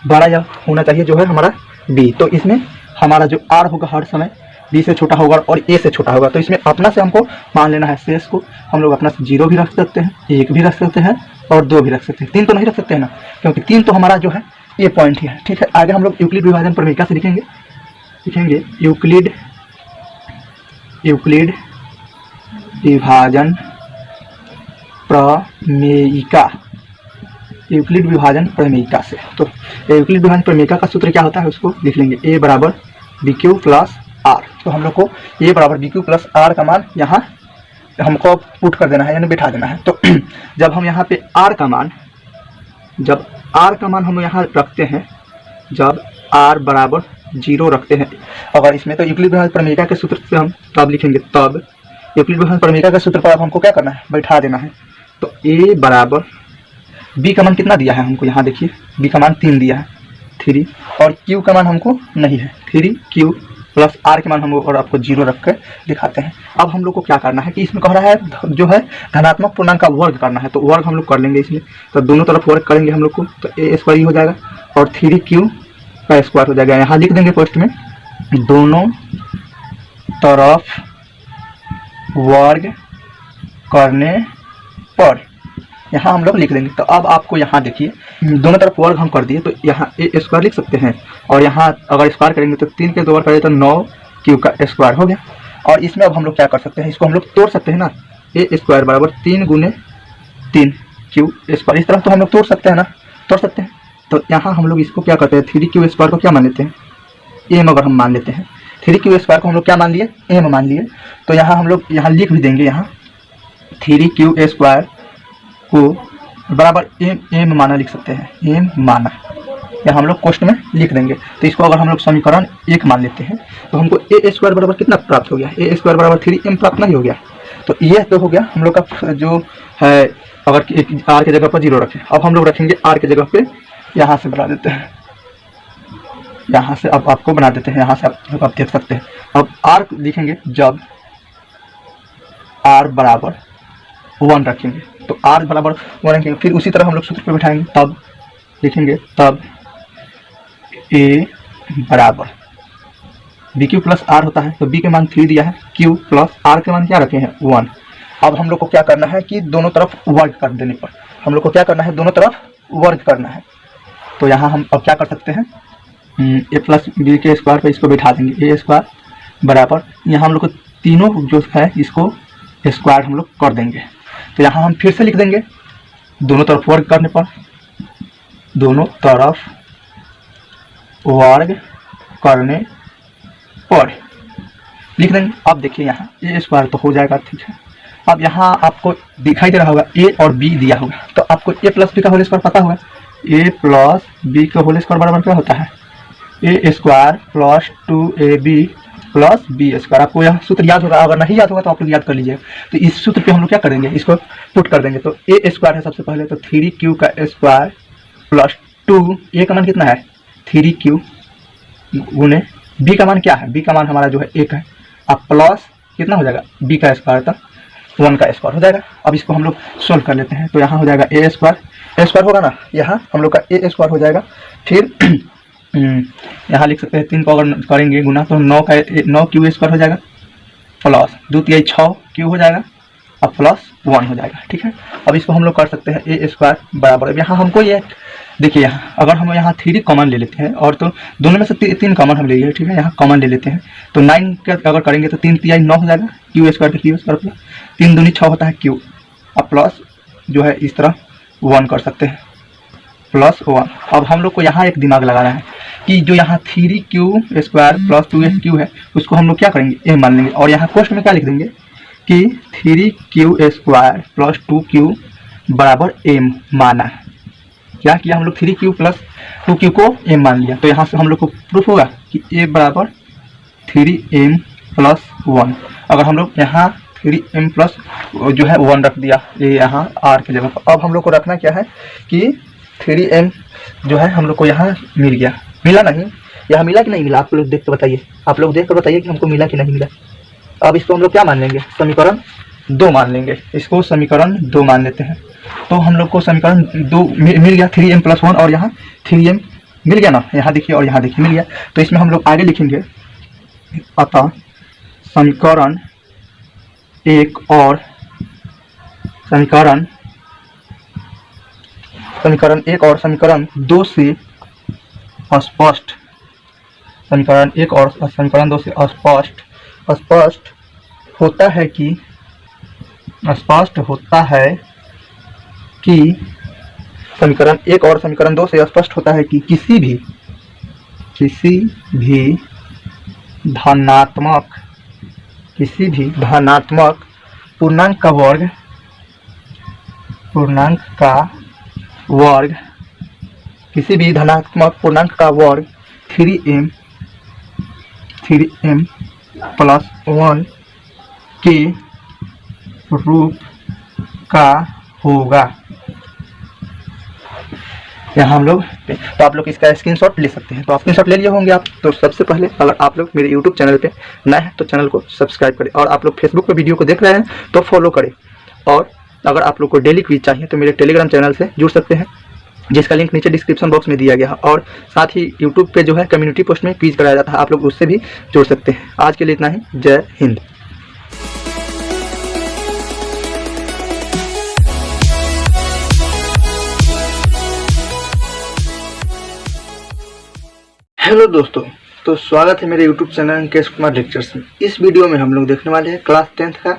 बड़ा होना चाहिए जो है हमारा b। तो इसमें हमारा जो r होगा हर समय b से छोटा होगा और a से छोटा होगा। तो इसमें अपना से हमको मान लेना है, शेष को हम लोग अपना से 0 भी रख सकते हैं, 1 भी रख सकते हैं और 2 भी रख सकते हैं। 3 तो नहीं रख सकते हैं ना, क्योंकि 3 तो हमारा जो है ये पॉइंट ही है। ठीक है, आगे हम लोग यूक्लिड विभाजन प्रमेयिका से लिखेंगे यूक्लिड विभाजन प्रमेयिका, यूक्लिड विभाजन प्रमेयिका से। तो यूक्लिड विभाजन प्रमेयिका का सूत्र क्या होता है उसको लिख लेंगे, a बराबर BQ प्लस R। तो हम लोग को a बराबर BQ प्लस R का मान यहाँ हमको पुट कर देना है, यानी बिठा देना है। तो जब हम यहाँ पे R का मान, जब R का मान हम यहाँ रखते हैं, जब R बराबर 0 रखते हैं, अगर इसमें तो यूक्लिड विभाजन प्रमेयिका के सूत्र से हम तब लिखेंगे, तब यूक्लिड विभाजन प्रमेयिका के सूत्र पर अब हमको क्या करना है, बैठा देना है। तो a बराबर b का मान कितना दिया है हमको, यहाँ देखिए b का मान 3 दिया है, 3, और q का मान हमको नहीं है, 3q प्लस r के मान हम और आपको 0 रख कर दिखाते हैं। अब हम लोग को क्या करना है कि इसमें कह रहा है जो है धनात्मक पूर्णांक का वर्ग करना है, तो वर्ग हम लोग कर लेंगे इसमें। तो दोनों तरफ वर्ग करेंगे हम लोग को, तो a स्क्वायर हो जाएगा और 3q का स्क्वायर हो जाएगा। यहाँ लिख देंगे पोस्ट में, दोनों तरफ वर्ग करने पर, यहाँ हम लोग लिख देंगे। तो अब आपको यहाँ देखिए, दोनों तरफ वर्ग हम कर दिए, तो यहाँ a स्क्वायर लिख सकते हैं, और यहाँ अगर स्क्वायर करेंगे तो 3 के 2 बार करेंगे तो 9q का स्क्वायर हो गया। और इसमें अब हम लोग क्या कर सकते हैं, इसको हम लोग तोड़ सकते हैं ना, a स्क्वायर बराबर 3 गुने 3q स्क्वायर, इस तरह तो हम लोग तोड़ सकते हैं ना, तोड़ सकते हैं। तो यहाँ हम लोग इसको क्या करते हैं, 3q स्क्वायर को क्या मान लेते हैं, m अगर हम मान लेते हैं, 3q² को हम लोग क्या मान लिए, m मान लिए। तो यहाँ हम लोग यहाँ लिख भी देंगे, यहाँ 3q² को बराबर m माना लिख सकते हैं, m माना, यहाँ हम लोग क्वेश्चन में लिख देंगे। तो इसको अगर हम लोग समीकरण 1 मान लेते हैं तो हमको a² बराबर कितना प्राप्त हो गया, a² बराबर 3m प्राप्त नहीं हो गया। तो ये तो हो गया हम लोग का जो है, अगर r के जगह पर 0 रखें। अब हम लोग रखेंगे r के जगह पे, यहाँ से बना देते हैं, यहाँ से अब आपको बना देते हैं, यहाँ से आप देख सकते हैं। अब r लिखेंगे जब r बराबर 1 रखेंगे, तो r बराबर 1 रखेंगे, फिर उसी तरह हम लोग सूत्र पे बैठाएंगे, तब लिखेंगे तब a बराबर bq प्लस r होता है, तो b के मान 3 दिया है, q प्लस r के मान क्या रखे हैं 1। अब हम लोग को क्या करना है कि दोनों तरफ वर्ग कर देने पर हम लोग को क्या करना है, दोनों तरफ वर्ग करना है। तो यहाँ हम अब क्या कर सकते हैं, a प्लस बी के स्क्वायर पर इसको बैठा देंगे, a² बराबर यहाँ हम लोग को तीनों जो है इसको स्क्वायर हम लोग कर देंगे। तो यहाँ हम फिर से लिख देंगे दोनों तरफ वर्ग करने पर, दोनों तरफ वर्ग करने पर लिख देंगे। अब देखिए यहाँ a² तो हो जाएगा, ठीक है। अब यहाँ आपको दिखाई दे रहा होगा a और b दिया होगा, तो आपको a प्लस बी का होल स्क्वायर पता होगा, a प्लस बी का होल स्क्वायर बराबर क्या होता है, a² plus 2ab plus b²। आपको यह सूत्र याद होगा, अगर नहीं याद होगा तो आप लोग याद कर लीजिए। तो इस सूत्र पे हम लोग क्या करेंगे, इसको पुट कर देंगे। तो a² है सबसे पहले, तो 3q² प्लस 2, a का मान कितना है 3q गुने b का मान क्या है, b का मान हमारा जो है 1 है, अब प्लस कितना हो जाएगा b का स्क्वायर, तक 1 का स्क्वायर हो जाएगा। अब इसको हम लोग सोल्व कर लेते हैं। तो यहाँ हो जाएगा a² होगा ना, यहाँ हम लोग का a² हो जाएगा। फिर यहाँ लिख सकते हैं 3 को अगर करेंगे गुना तो 9q² हो जाएगा, प्लस 2 3 6q हो जाएगा, अब प्लस 1 हो जाएगा, ठीक है। अब इसको हम लोग कर सकते हैं a² बराबर, अब यहाँ हमको ये देखिए, यहाँ अगर हम यहाँ 3 कॉमन ले लेते हैं, और तो दोनों में से 3 कॉमन हम ले लिए, ठीक है, यहाँ कॉमन ले लेते हैं। तो 9 का अगर करेंगे तो 3 3 9 हो जाएगा, q² का q² प्लस 3 दूनी 6 होता है q, अब प्लस जो है इस तरह 1 कर सकते हैं, प्लस 1। अब हम लोग को यहाँ एक दिमाग लगाना है कि जो यहाँ 3q² प्लस 2q है उसको हम लोग क्या करेंगे a मान लेंगे, और यहाँ क्वेश्चन में क्या लिख देंगे कि 3q² प्लस 2q बराबर m माना। क्या किया हम लोग, 3q प्लस 2q को m मान लिया। तो यहाँ से हम लोग को प्रूफ होगा कि a बराबर 3m प्लस 1। अगर हम लोग यहाँ 3m प्लस जो है 1 रख दिया ये यहाँ r की जगह पर, अब हम लोग को रखना क्या है कि 3m जो है हम लोग को यहाँ मिल गया, मिला नहीं, यहाँ मिला कि नहीं मिला, आप लोग देख कर बताइए, आप लोग देख कर बताइए कि हमको मिला कि नहीं मिला। अब इसको हम लोग क्या मान लेंगे, समीकरण 2 मान लेंगे, इसको समीकरण 2 मान लेते हैं। तो हम लोग को समीकरण 2 मिल गया, 3m प्लस 1, और यहाँ 3m मिल गया ना, यहाँ देखिए और यहाँ देखिए मिल गया। तो इसमें हम लोग आगे लिखेंगे, अतः समीकरण 1 और समीकरण 1 और समीकरण 2 से स्पष्ट, समीकरण 1 और समीकरण 2 से स्पष्ट होता है कि समीकरण 1 और समीकरण 2 से स्पष्ट होता है कि किसी भी धनात्मक पूर्णांक का वर्ग 3m प्लस 1 के रूप का होगा। यहाँ हम लोग, तो आप लोग इसका स्क्रीनशॉट ले सकते हैं। तो स्क्रीनशॉट ले लिए होंगे आप। तो सबसे पहले अगर आप लोग मेरे यूट्यूब चैनल पे नए हैं तो चैनल को सब्सक्राइब करें, और आप लोग फेसबुक पे वीडियो को देख रहे हैं तो फॉलो करें। और अगर आप लोग को डेली क्विज चाहिए तो मेरे टेलीग्राम चैनल से जुड़ सकते हैं, जिसका लिंक नीचे डिस्क्रिप्शन बॉक्स में दिया गया है। और साथ ही यूट्यूब पे जो है कम्युनिटी पोस्ट में क्विज कराया जाता है, आप लोग उससे भी जुड़ सकते हैं। आज के लिए इतना ही, जय हिंद। हेलो दोस्तों, तो स्वागत है मेरे YouTube channel Ankesh Kumar lectures में। इस वीडियो में हम लोग देखने वाले हैं क्लास 10th का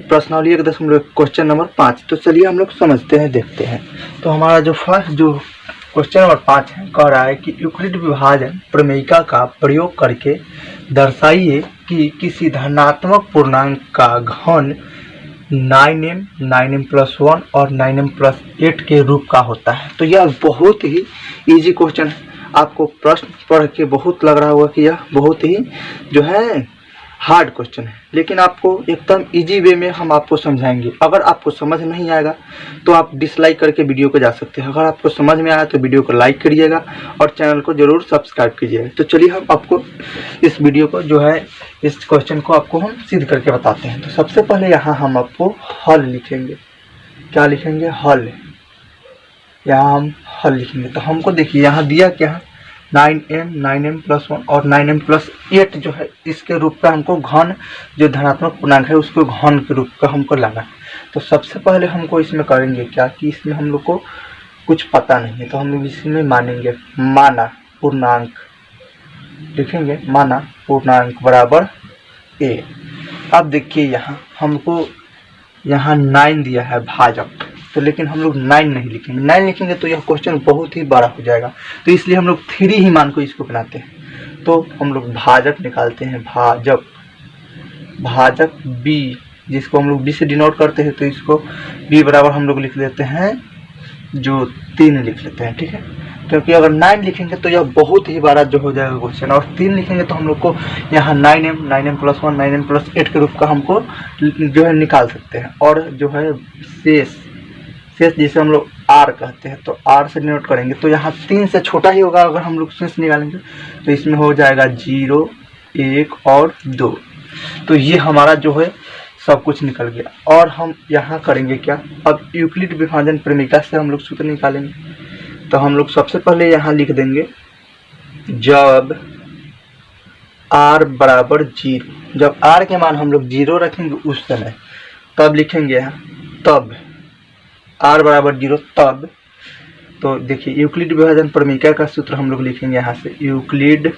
प्रश्नावली 1.1 क्वेश्चन नंबर 5। तो चलिए हम लोग समझते हैं, देखते हैं। तो हमारा जो फर्स्ट जो क्वेश्चन नंबर 5 है, कह रहा है कि यूक्लिड विभाजन प्रमेयिका का प्रयोग करके दर्शाइए कि किसी धनात्मक पूर्णांक का घन 9m 9m+1 और 9m+8 के रूप का होता है। तो यह बहुत ही इजी क्वेश्चन है। आपको प्रश्न पढ़ के बहुत लग रहा होगा कि यह बहुत ही जो है हार्ड क्वेश्चन है, लेकिन आपको एकदम इजी वे में हम आपको समझाएंगे। अगर आपको समझ नहीं आएगा तो आप डिसलाइक करके वीडियो को जा सकते हैं। अगर आपको समझ में आया तो वीडियो को लाइक करिएगा और चैनल को जरूर सब्सक्राइब कीजिएगा। तो चलिए हम आपको इस वीडियो को जो है इस क्वेश्चन को आपको हम सिद्ध करके बताते हैं। तो सबसे पहले यहाँ हम आपको हल लिखेंगे। क्या लिखेंगे? हल। यहाँ हम हल लिखेंगे। तो हमको देखिए यहाँ दिया क्या है, 9m 9m+1 और 9m+8 जो है इसके रूप का हमको घन जो धनात्मक पूर्णांक है उसको घन के रूप का हमको लाना है। तो सबसे पहले हमको इसमें करेंगे क्या कि इसमें हम लोग को कुछ पता नहीं है, तो हम लोग इसमें मानेंगे माना पूर्णांक, लिखेंगे माना पूर्णांक बराबर a। अब देखिए यहाँ हमको यहाँ 9 दिया है भाजक, तो लेकिन हम लोग 9 नहीं लिखेंगे। 9 लिखेंगे तो यह क्वेश्चन बहुत ही बड़ा हो जाएगा, तो इसलिए हम लोग 3 ही मान को इसको बनाते हैं। तो हम लोग भाजक निकालते हैं, भाजक भाजक b, जिसको हम लोग b से डिनोट करते हैं, तो इसको b बराबर हम लोग लिख लेते हैं जो 3 लिख लेते हैं, ठीक है। क्योंकि अगर 9 लिखेंगे तो यह बहुत ही बड़ा जो हो जाएगा क्वेश्चन, और 3 लिखेंगे तो हम लोग को यहाँ 9m 9m+1 9m+8 के रूप का हमको जो है निकाल सकते हैं। और जो है शेष जिसे हम लोग r कहते हैं, तो r से डिनोट करेंगे, तो यहाँ 3 से छोटा ही होगा। अगर हम लोग शेष निकालेंगे तो इसमें हो जाएगा 0 1 और 2। तो ये हमारा जो है सब कुछ निकल गया। और हम यहाँ करेंगे क्या, अब यूक्लिड विभाजन प्रमेयिका से हम लोग सूत्र निकालेंगे। तो हम लोग सबसे पहले यहाँ लिख देंगे जब r बराबर 0, जब r के मान हम लोग 0 रखेंगे उस समय, तब लिखेंगे यहाँ तब r बराबर 0 तब। तो देखिए यूक्लिड विभाजन प्रमेयिका का सूत्र हम लोग लिखेंगे यहाँ से, यूक्लिड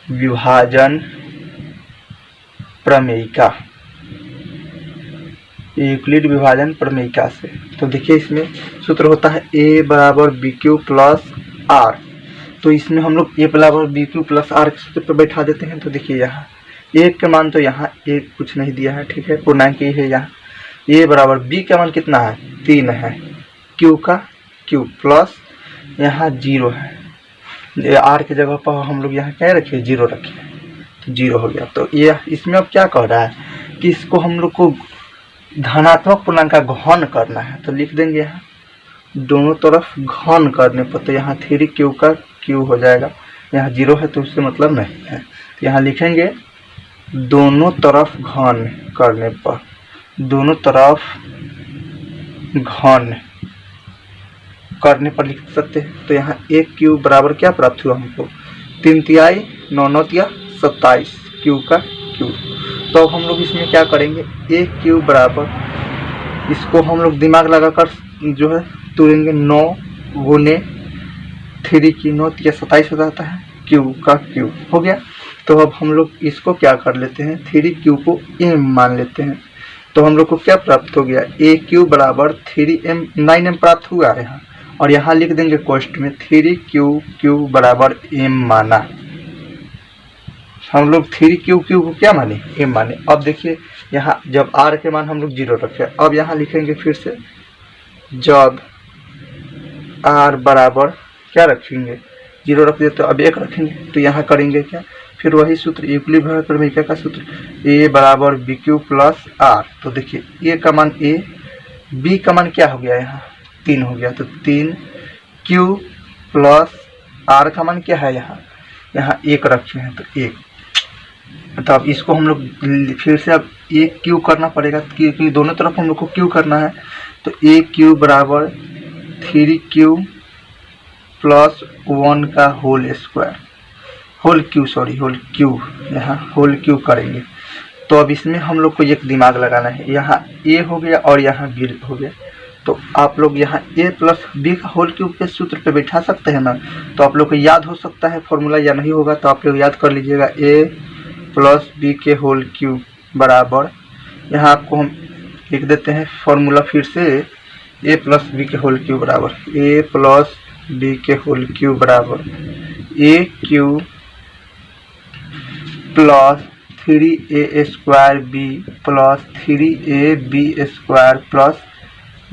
विभाजन प्रमेयिका, यूक्लिड विभाजन प्रमेयिका से। तो देखिए इसमें सूत्र होता है a बराबर BQ प्लस r। तो इसमें हम लोग a बराबर BQ प्लस r के सूत्र पर बैठा देते हैं। तो देखिए यहाँ a का मान तो यहाँ a कुछ नहीं दिया है, ठीक है, पूर्णांक a है। यहाँ a बराबर b का मान कितना है, 3 है, q का q प्लस यहाँ 0 है, r के जगह पर हम लोग यहाँ क्या रखे, 0 रखे, तो 0 हो गया। तो ये इसमें अब क्या कह रहा है कि इसको हम लोग को धनात्मक पूर्णांक का घन करना है। तो लिख देंगे यहाँ दोनों तरफ घन करने पर, तो यहाँ 3q का q हो जाएगा, यहाँ 0 है तो उससे मतलब नहीं है। तो यहाँ लिखेंगे दोनों तरफ घन करने पर, दोनों तरफ घन करने पर लिख सकते हैं। तो यहाँ 1q बराबर क्या प्राप्त हुआ हमको, 3 तिहाई 9 9 तिया 27 q का q। तो हम लोग इसमें क्या करेंगे, 1q बराबर, इसको हम लोग दिमाग लगाकर जो है तोड़ेंगे, 9 गुने 3 की 9 तिया 27 हो जाता है, q का q हो गया। तो अब हम लोग इसको क्या कर लेते हैं, 3q को m मान लेते हैं। तो हम लोग को क्या प्राप्त हो गया, aq बराबर 3m 9m प्राप्त हुआ है यहाँ, और यहाँ लिख देंगे क्वेश्चन में 3q बराबर m माना। हम लोग 3q को क्या माने, m माने। अब देखिए यहाँ जब r के मान हम लोग 0 रखे, अब यहाँ लिखेंगे फिर से जब r बराबर क्या रखेंगे, 0 रख दिए, तो अब 1 रखेंगे। तो यहाँ करेंगे क्या, फिर वही सूत्र यूक्लिड विभाजन प्रमेयिका का सूत्र, a बराबर BQ प्लस r। तो देखिए a का मान a, b का मान क्या हो गया, यहाँ 3 हो गया, तो 3q प्लस r का मान क्या है, यहाँ 1 रखे हैं, तो 1। तो अब इसको हम लोग फिर से अब aq करना पड़ेगा, क्योंकि दोनों तरफ हम लोग को q करना है। तो aq बराबर 3q प्लस 1 का होल स्क्वायर, होल q, यहाँ होल q करेंगे। तो अब इसमें हम लोग को एक दिमाग लगाना है, यहाँ a हो गया और यहाँ b हो गया। तो आप लोग यहाँ a प्लस b का होल क्यूब के सूत्र पे बैठा सकते हैं ना। तो आप लोग को याद हो सकता है फॉर्मूला, या नहीं होगा तो आप लोग याद कर लीजिएगा, a प्लस b के होल क्यूब बराबर, यहाँ आपको हम लिख देते हैं फॉर्मूला फिर से, ए प्लस बी के होल क्यूब बराबर ए प्लस बी के होल क्यूब बराबर A cube plus 3a² B plus 3ab² plus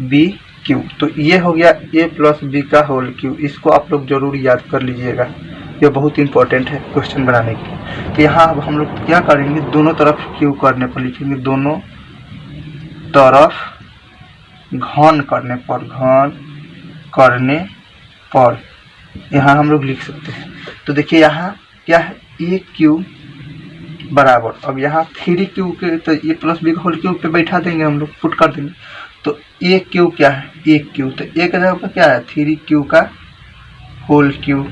B cube. तो ये हो गया ए प्लस बी का होल क्यू। इसको आप लोग जरूर याद कर लीजिएगा, ये बहुत इंपॉर्टेंट है क्वेश्चन बनाने के। तो यहाँ अब हम लोग क्या करेंगे, दोनों तरफ क्यू करने पर लिखेंगे, दोनों तरफ घन करने पर यहाँ हम लोग लिख सकते हैं। तो देखिए यहाँ क्या है, ए क्यू बराबर, अब यहाँ 3q के तो ए प्लस बी का होल क्यूब पे बैठा देंगे हम लोग, पुट कर देंगे। तो ए क्यू क्या है, ए क्यू, तो ए का जगह पर क्या है 3q का होल क्यूब,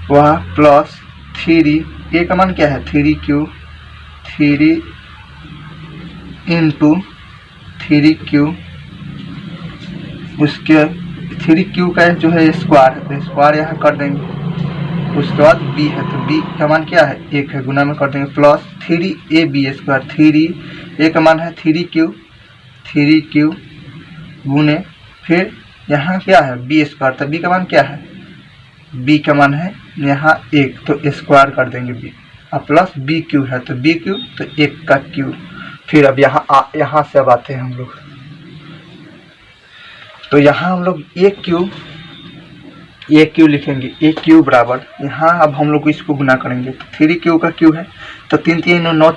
वह प्लस 3, ए का मान क्या है 3q, 3 इंटू 3q, उसके 3q का जो है स्क्वायर है, स्क्वायर यहाँ कर देंगे। उसके बाद b है, तो b का मान क्या है 1 है, गुना में कर देंगे, प्लस 3ab², 3 a का मान है 3q गुने, फिर यहाँ क्या है b², तो b का मान क्या है, b का मान है यहाँ 1, तो स्क्वायर कर देंगे b, अब प्लस bq है, तो bq तो 1 का क्यूब। फिर अब यहाँ से अब आते हैं हम लोग, तो यहाँ हम लोग ए क्यू लिखेंगे, ए क्यू बराबर, यहाँ अब हम लोग इसको गुना करेंगे, तो 3q का क्यू है, तो 3 3 9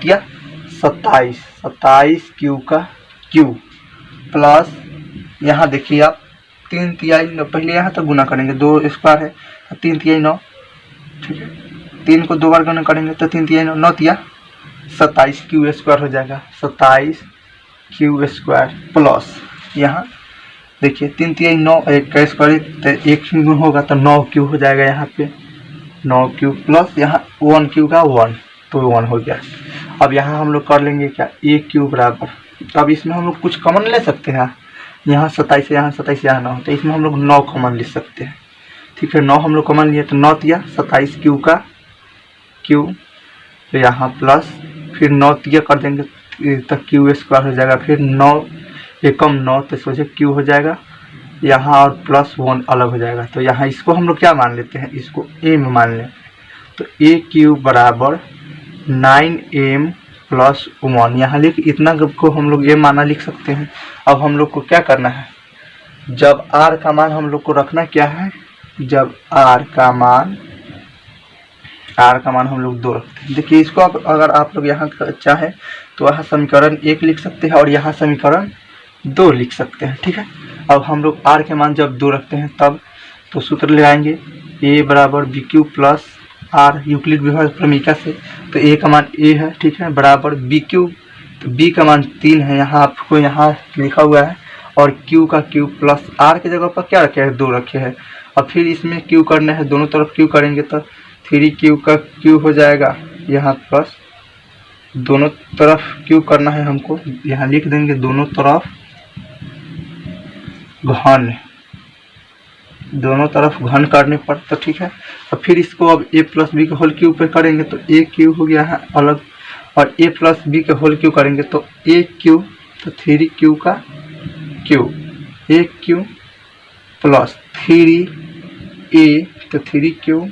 27, 27 क्यू का क्यू, प्लस यहाँ देखिए आप 3 3 पहले यहाँ तक गुना करेंगे, 2 स्क्वायर है, 3 3 9, ठीक है, 3 को 2 बार गुना करेंगे तो 3 3 9 27 क्यू स्क्वायर हो जाएगा, 27 क्यू स्क्वायर, प्लस यहाँ देखिए 3 3 9, 1 का स्क्वायर तो 1 क्यू होगा, तो 9 क्यू हो जाएगा यहाँ पे, 9 क्यू, प्लस यहाँ 1 क्यू का 1, तो 1 हो गया। अब यहाँ हम लोग कर लेंगे क्या, ए क्यू बराबर, अब इसमें हम लोग कुछ कॉमन ले सकते हैं, यहाँ 27 यहाँ 27 यहाँ 9, तो इसमें हम लोग 9 कॉमन ले सकते हैं, ठीक है, 9 हम लोग कॉमन लिए, तो 9 तिया 27 क्यू का क्यू, तो यहाँ प्लस फिर 9 तिया कर देंगे तो क्यू स्क्वायर हो जाएगा, फिर 9 एकम 9, तो सोचे क्यू हो जाएगा यहाँ, और प्लस 1 अलग हो जाएगा। तो यहाँ इसको हम लोग क्या मान लेते हैं, इसको ए में मान लें, तो ए क्यू बराबर 9m प्लस 1, यहाँ लिख इतना को हम लोग ए माना लिख सकते हैं। अब हम लोग को क्या करना है, जब r का मान हम लोग को रखना क्या है, जब r का मान हम लोग 2 रखते हैं। देखिए इसको अगर आप लोग यहाँ चाहे तो वहाँ समीकरण 1 लिख सकते हैं और यहाँ समीकरण 2 लिख सकते हैं, ठीक है। अब हम लोग r के मान जब 2 रखते हैं तब तो सूत्र लगाएंगे a बराबर B Q plus r, Euclid विभाज्य क्रमिका से, तो a का मान a है, ठीक है, बराबर बी क्यू, तो b का मान 3 है, यहाँ आपको यहाँ लिखा हुआ है, और q का q प्लस r के जगह पर क्या रखे हैं 2 रखे हैं। अब फिर इसमें q करना है, दोनों तरफ q करेंगे तो 3q का q हो जाएगा यहाँ, प्लस दोनों तरफ q करना है हमको, यहाँ लिख देंगे दोनों तरफ घन करने पर, तो ठीक है। और फिर इसको अब a प्लस बी के होल क्यूब पे करेंगे तो a क्यू हो गया है अलग, और a प्लस बी के होल क्यूब करेंगे तो a क्यू, तो 3q का Q, a Q plus 3a, तो 3q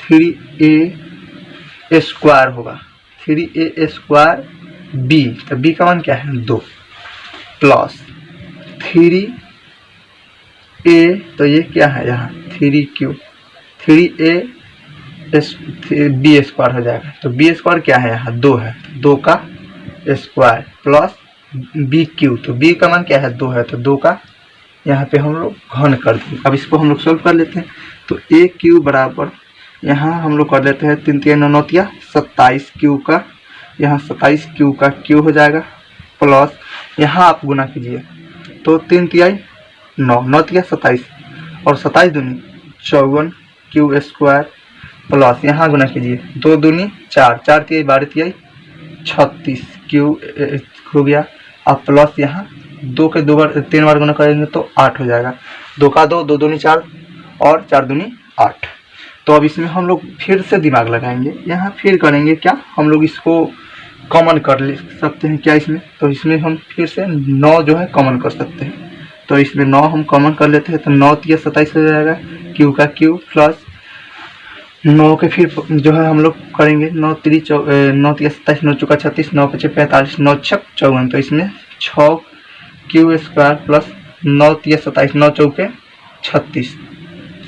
3a स्क्वायर होगा, 3a स्क्वायर b, तो b का मान क्या है 2, प्लस 3a, तो ये क्या है यहाँ 3q, 3a b स्क्वायर हो जाएगा, तो b स्क्वायर क्या है यहाँ 2 है, 2 का स्क्वायर, प्लस बी क्यू, तो b का मान क्या है 2 है, तो 2 का यहाँ पे हम लोग घन कर देंगे। अब इसको हम लोग सॉल्व कर लेते हैं, तो a क्यू बराबर यहाँ हम लोग कर लेते हैं 3 3 9 27 क्यू का, यहाँ 27 क्यू का क्यू हो जाएगा, प्लस यहाँ आप गुना कीजिए, तो 3 3 9 9 27, और 27 दूनी 54 क्यू स्क्वायर, प्लस यहाँ गुना कीजिए 2 दूनी 4, 4 3 12 36 क्यू हो गया। अब प्लस यहाँ 2 के 3 बार गुना करेंगे तो 8 हो जाएगा, 2 का 2, 2 दूनी 4 और 4 दूनी 8। तो अब इसमें हम लोग फिर से दिमाग लगाएंगे, यहाँ फिर करेंगे क्या, हम लोग इसको कॉमन कर ले सकते हैं क्या इसमें, तो इसमें हम फिर से 9 जो है कॉमन कर सकते हैं, तो इसमें 9 हम कॉमन कर लेते हैं, तो 9 तिया 27 हो जाएगा, क्यू का क्यू प्लस 9 के फिर जो है हम लोग करेंगे 9 तिया 27, 9 चौका 36, 9 पचे 45, 9 छक 54, तो इसमें 6 क्यू स्क्वायर प्लस 9 तिया 27, 9 चौके 36,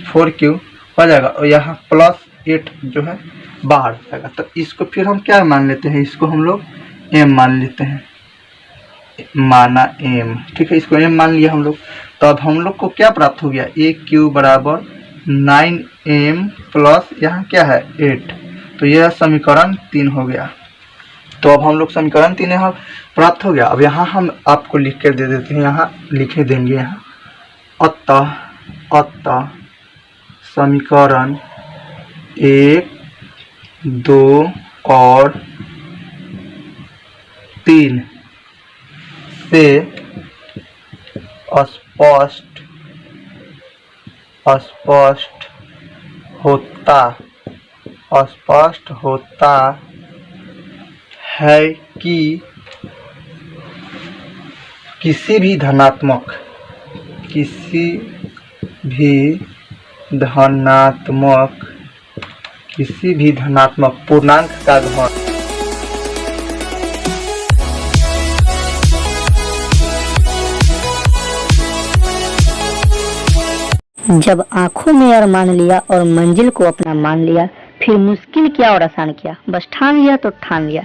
4 क्यू हो जाएगा, और यहाँ प्लस 8 जो है बाहर जाएगा। तो इसको फिर हम क्या मान लेते हैं, इसको हम लोग m मान लेते हैं, माना m, ठीक है, इसको m मान लिया हम लोग। तो अब हम लोग को क्या प्राप्त हो गया, a क्यू बराबर 9m प्लस यहाँ क्या है 8, तो यह समीकरण 3 हो गया। तो अब हम लोग समीकरण 3 यहाँ प्राप्त हो गया। अब यहाँ हम आपको लिख कर दे देते हैं, यहाँ लिखे देंगे यहाँ, अतः समीकरण 1, 2 और 3 से स्पष्ट होता है कि किसी भी धनात्मक पूर्णांक का घन जब आंखों में अरमान लिया और मंजिल को अपना मान लिया, फिर मुश्किल किया और आसान किया, बस ठान लिया तो ठान लिया।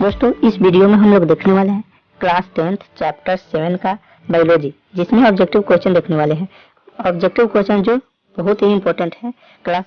दोस्तों इस वीडियो में हम लोग देखने वाले हैं क्लास 10th चैप्टर 7 का बायोलॉजी, जिसमें ऑब्जेक्टिव क्वेश्चन देखने वाले हैं। ऑब्जेक्टिव क्वेश्चन जो बहुत ही इंपॉर्टेंट है क्लास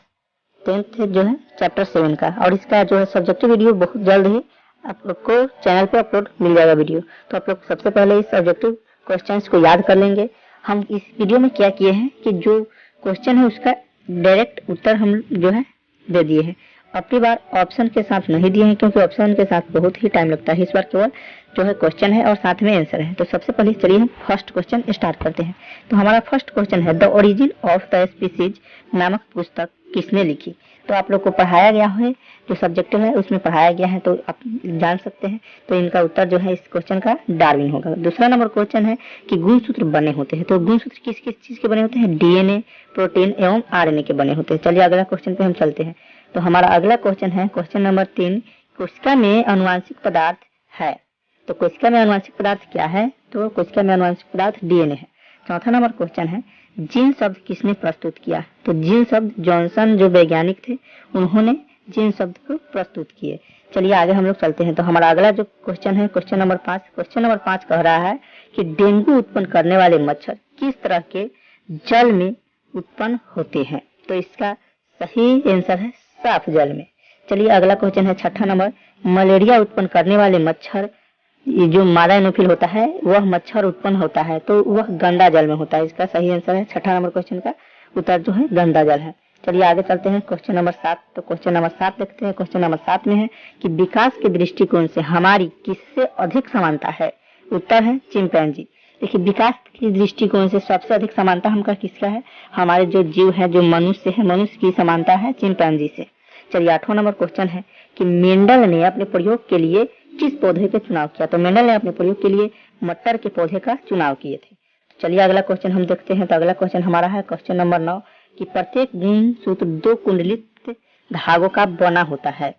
10th जो है चैप्टर 7 का, और इसका जो है सब्जेक्टिव वीडियो बहुत जल्द ही आप लोग को चैनल पे अपलोड मिल जाएगा वीडियो। तो आप लोग सबसे पहले इस ऑब्जेक्टिव क्वेश्चंस को याद कर लेंगे। हम इस वीडियो में क्या किए हैं कि जो क्वेश्चन है उसका डायरेक्ट उत्तर हम जो है दे दिए हैं। अपनी बार ऑप्शन के साथ नहीं दिए हैं, क्योंकि ऑप्शन के साथ बहुत ही टाइम लगता है। इस बार केवल जो है क्वेश्चन है और साथ में आंसर है। तो सबसे पहले चलिए हम फर्स्ट क्वेश्चन स्टार्ट करते हैं। तो हमारा फर्स्ट क्वेश्चन है, the origin of the species नामक पुस्तक किसने लिखी। तो आप लोग को पढ़ाया गया है, जो सब्जेक्टिव है उसमें पढ़ाया गया है, तो आप जान सकते हैं। तो इनका उत्तर जो है इस क्वेश्चन का डार्विन होगा। दूसरा नंबर क्वेश्चन है कि गुणसूत्र बने होते हैं। तो गुणसूत्र किस किस चीज के बने होते हैं, डीएनए, प्रोटीन एवं आरएनए के बने होते हैं। चलिए अगला क्वेश्चन पे हम चलते हैं। तो हमारा अगला क्वेश्चन है क्वेश्चन नंबर 3, कोशिका में आनुवांशिक पदार्थ है। तो कोशिका में आनुवांशिक पदार्थ क्या है, तो कोशिका में आनुवांशिक पदार्थ डीएनए है। चौथा नंबर क्वेश्चन है, जीन शब्द किसने प्रस्तुत किया। तो जीन शब्द जॉनसन जो वैज्ञानिक थे उन्होंने जीन शब्द को प्रस्तुत किए। चलिए आगे हम लोग चलते हैं। तो हमारा अगला जो क्वेश्चन है क्वेश्चन नंबर 5। क्वेश्चन नंबर 5 कह रहा है कि डेंगू उत्पन्न करने वाले मच्छर किस तरह के जल में उत्पन्न होते हैं। तो इसका सही आंसर है साफ जल में। चलिए अगला क्वेश्चन है छठा नंबर, मलेरिया उत्पन्न करने वाले मच्छर ये जो मादा एनोफिल होता है वह मच्छर उत्पन्न होता है, तो वह गंदा जल में होता है। इसका सही आंसर है छठा नंबर क्वेश्चन का उत्तर जो है गंदा जल है। चलिए आगे चलते हैं क्वेश्चन नंबर 7। तो क्वेश्चन नंबर 7 देखते हैं। क्वेश्चन नंबर 7 में है कि विकास के दृष्टिकोण से हमारी किससे अधिक समानता है। उत्तर है चिंपैंजी। देखिए विकास के दृष्टिकोण से सबसे अधिक समानता हमका किसका है, हमारे जो जीव है, जो मनुष्य है, मनुष्य की समानता है चिंपैंजी से। चलिए 8वां नंबर क्वेश्चन है कि मेंडल ने अपने प्रयोग के लिए किस पौधे का चुनाव किया। तो मेंडल ने अपने प्रयोग के लिए मटर के पौधे का चुनाव किए थे। चलिए अगला क्वेश्चन हम देखते हैं। तो अगला क्वेश्चन हमारा है क्वेश्चन नंबर 9 कि प्रत्येक गुणसूत्र 2 कुंडलित धागों का बना होता है।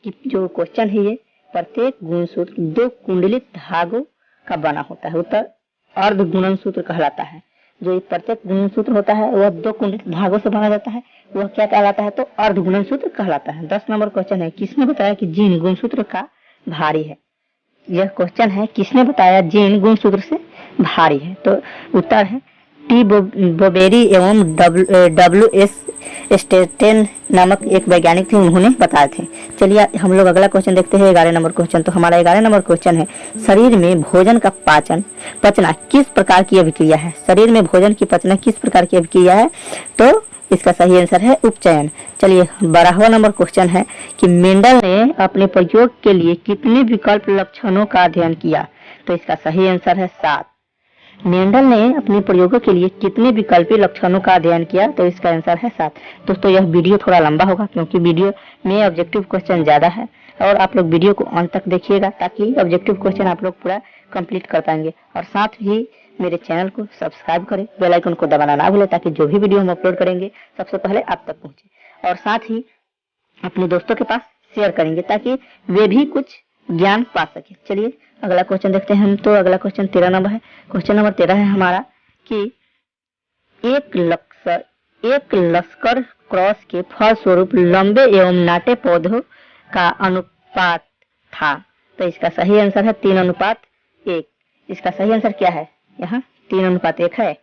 कि जो क्वेश्चन है ये प्रत्येक गुणसूत्र 2 कुंडलित धागों का बना होता है। उत्तर अर्ध गुणनसूत्र कहलाता है। जो प्रत्येक गुणनसूत्र होता है वह 2 कुंडलित धागों से बना जाता है, वह क्या कहलाता है, तो अर्ध गुणनसूत्र कहलाता है। 10 नंबर क्वेश्चन है, किसने बताया कि जीन गुणसूत्र का भारी है। यह क्वेश्चन है किसने बताया जीन गुणसूत्र से भारी है। तो उत्तर है टी बोबेरी एवं W.S. स्टेटेन नामक एक वैज्ञानिक थे, उन्होंने बताए थे। चलिए हम लोग अगला क्वेश्चन देखते हैं 11 नंबर क्वेश्चन। तो हमारा 11 नंबर क्वेश्चन है, शरीर में भोजन का पचना किस प्रकार की अभिक्रिया है। शरीर में भोजन की पचना किस प्रकार की अभिक्रिया है, तो इसका सही आंसर है उपचयन। चलिए 12वां नंबर क्वेश्चन है कि मेंडल ने अपने प्रयोग के लिए कितने विकल्प लक्षणों का अध्ययन किया। तो इसका सही आंसर है 7। मेंडल ने अपने प्रयोगों के लिए कितने विकल्पी लक्षणों का अध्ययन किया, तो इसका आंसर है 7। दोस्तों यह वीडियो थोड़ा लंबा होगा क्योंकि वीडियो में ऑब्जेक्टिव क्वेश्चन ज्यादा है। और आप लोग वीडियो को अंत तक देखिएगा ताकि ऑब्जेक्टिव क्वेश्चन आप लोग पूरा कंप्लीट कर पाएंगे। और साथ ही मेरे चैनल को सब्सक्राइब करें, बेल आइकन को दबाना ना भूलें ताकि जो भी वीडियो हम अपलोड करेंगे सबसे पहले आप तक पहुंचे। और साथ ही अपने दोस्तों के पास शेयर करेंगे ताकि वे भी कुछ ज्ञान पा सके। चलिए अगला क्वेश्चन देखते हैं हम। तो अगला क्वेश्चन 13 नंबर है। क्वेश्चन नंबर 13 है हमारा कि एक लश्कर क्रॉस के फलस्वरूप लंबे एवं नाटे पौधों का अनुपात था। तो इसका सही आंसर है 3:1। इसका सही आंसर क्या है? यहाँ 3:1 है।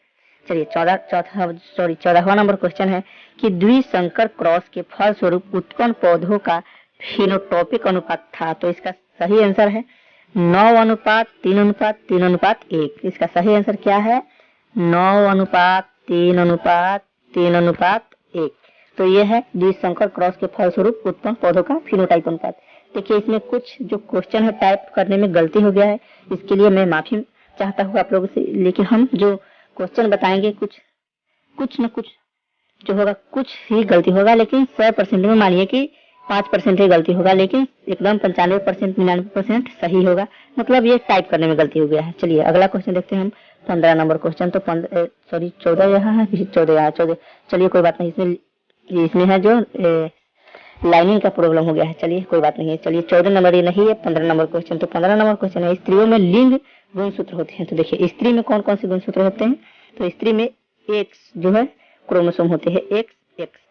चलिए 14वां नंबर क्वेश्चन है कि द्विसंकर क्रॉस के फलस्वरूप उत्पन्न पौधों का फिनोटॉपिक अनुपात था। तो इसका सही आंसर है 9:3:3:1। इसका सही आंसर क्या है? 9:3:3:1। तो ये है द्विसंकर क्रॉस के फलस्वरूप उत्पन्न पौधों का फिनोटाइप अनुपात। देखिए इसमें कुछ जो क्वेश्चन है टाइप करने में गलती हो गया है, इसके लिए मैं माफी चाहता हूँ आप लोगों से। लेकिन हम जो क्वेश्चन बताएंगे कुछ न कुछ जो होगा कुछ ही गलती होगा, लेकिन 100% में मानिए कि 5% ही गलती होगा, लेकिन एकदम 95% 99% सही होगा। मतलब ये टाइप करने में गलती हो गया है। चलिए अगला क्वेश्चन देखते हैं हम। 15 नंबर क्वेश्चन। तो 14 यहाँ है, 14 यहाँ 14। चलिए कोई बात नहीं, इसमें है जो लाइनिंग का प्रॉब्लम हो गया है। चलिए कोई बात नहीं है। चलिए 14 नंबर ये नहीं है, 15 नंबर क्वेश्चन। तो 15 नंबर क्वेश्चन है स्त्रियों में लिंग गुणसूत्र होते हैं। तो देखिए स्त्री में कौन कौन से गुणसूत्र होते हैं? तो स्त्री में एक्स जो है क्रोमोसोम होते हैं, एक्स,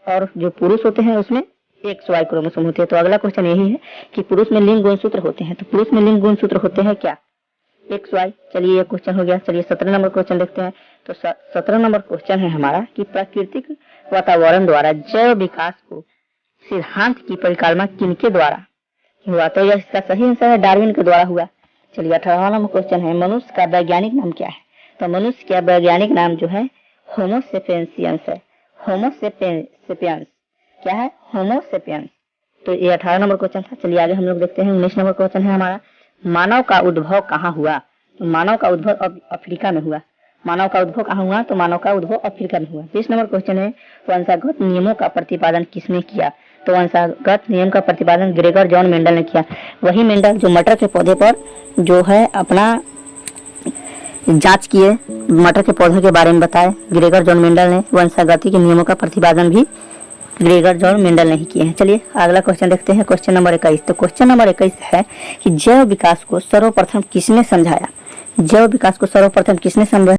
और जो पुरुष होते हैं उसमें एक्स वाई क्रोमोसोम होते हैं। तो अगला क्वेश्चन यही है कि पुरुष में लिंग गुणसूत्र होते हैं। तो पुरुष में लिंग गुणसूत्र होते हैं क्या? X Y. चलिए ये क्वेश्चन हो गया। चलिए 17 नंबर क्वेश्चन देखते हैं। तो 17 नंबर क्वेश्चन है हमारा कि प्राकृतिक वातावरण द्वारा जैव विकास को सिद्धांत की परिकल्पना किनके द्वारा हुआ? तो इसका सही आंसर है डार्विन के द्वारा हुआ। चलिए 18वां नंबर क्वेश्चन है मनुष्य का वैज्ञानिक नाम क्या है? तो मनुष्य का वैज्ञानिक नाम जो है होमोसेपियंस है। होमोसेपियंस क्या है? होमोसेपियंस। तो ये 18 नंबर क्वेश्चन था। चलिए आगे हम लोग देखते हैं। 19 नंबर क्वेश्चन है हमारा मानव का उद्भव कहाँ हुआ? तो मानव का उद्भव अफ्रीका में हुआ। मानव का उद्भव कहाँ हुआ? तो मानव का उद्भव अफ्रीका में हुआ। 20 नंबर क्वेश्चन है वंशागत नियमों का प्रतिपादन किसने किया? तो वंशागत नियम का प्रतिपादन ग्रेगर जॉन मेंडल ने किया। वही मेंडल जो मटर के पौधे पर जो है अपना जांच किए, मटर के पौधे के बारे में बताए। ग्रेगर जॉन मेंडल ने वंशागति के नियमों का प्रतिपादन भी ग्रेगर जॉन मेंडल नहीं किए हैं। चलिए अगला क्वेश्चन देखते हैं। Question number 21। तो क्वेश्चन नंबर 21 है कि जैव विकास को सर्वप्रथम किसने समझाया? जैव विकास को सर्वप्रथम किसने समझाया?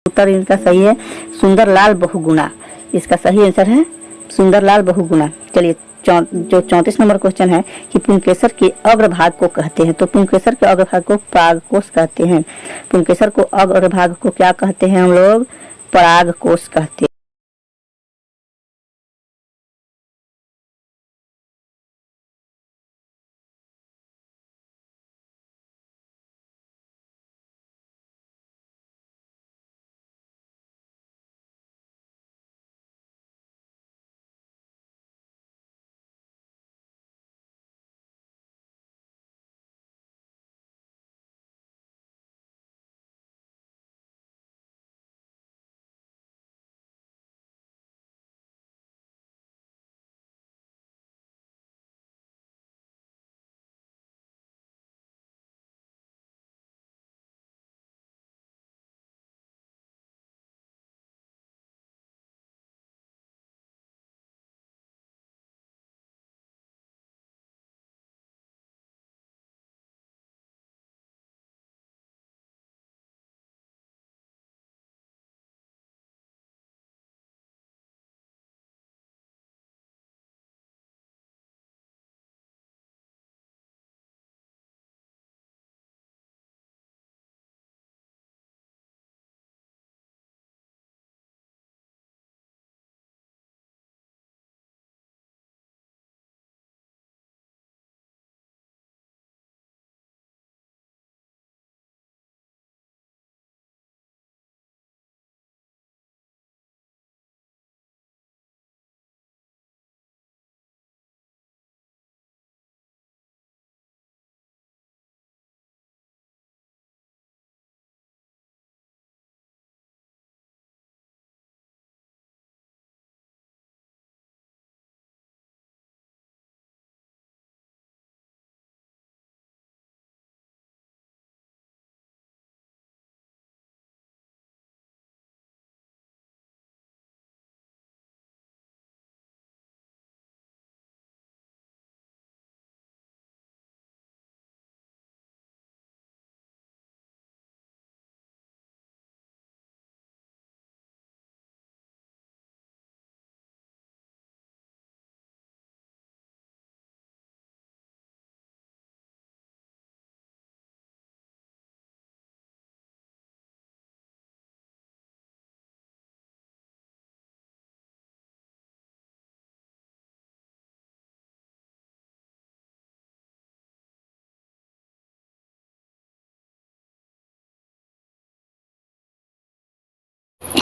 उत्तर इनका सही है सुंदरलाल बहुगुणा। इसका सही आंसर है सुंदरलाल बहुगुणा। चलिए जो 34 नंबर क्वेश्चन है कि पुंकेसर के अग्रभाग को कहते हैं। तो पुंकेसर के अग्रभाग को परागकोश कहते हैं। पुंकेसर को अग्रभाग को क्या कहते हैं हम लोग? परागकोश कहते हैं।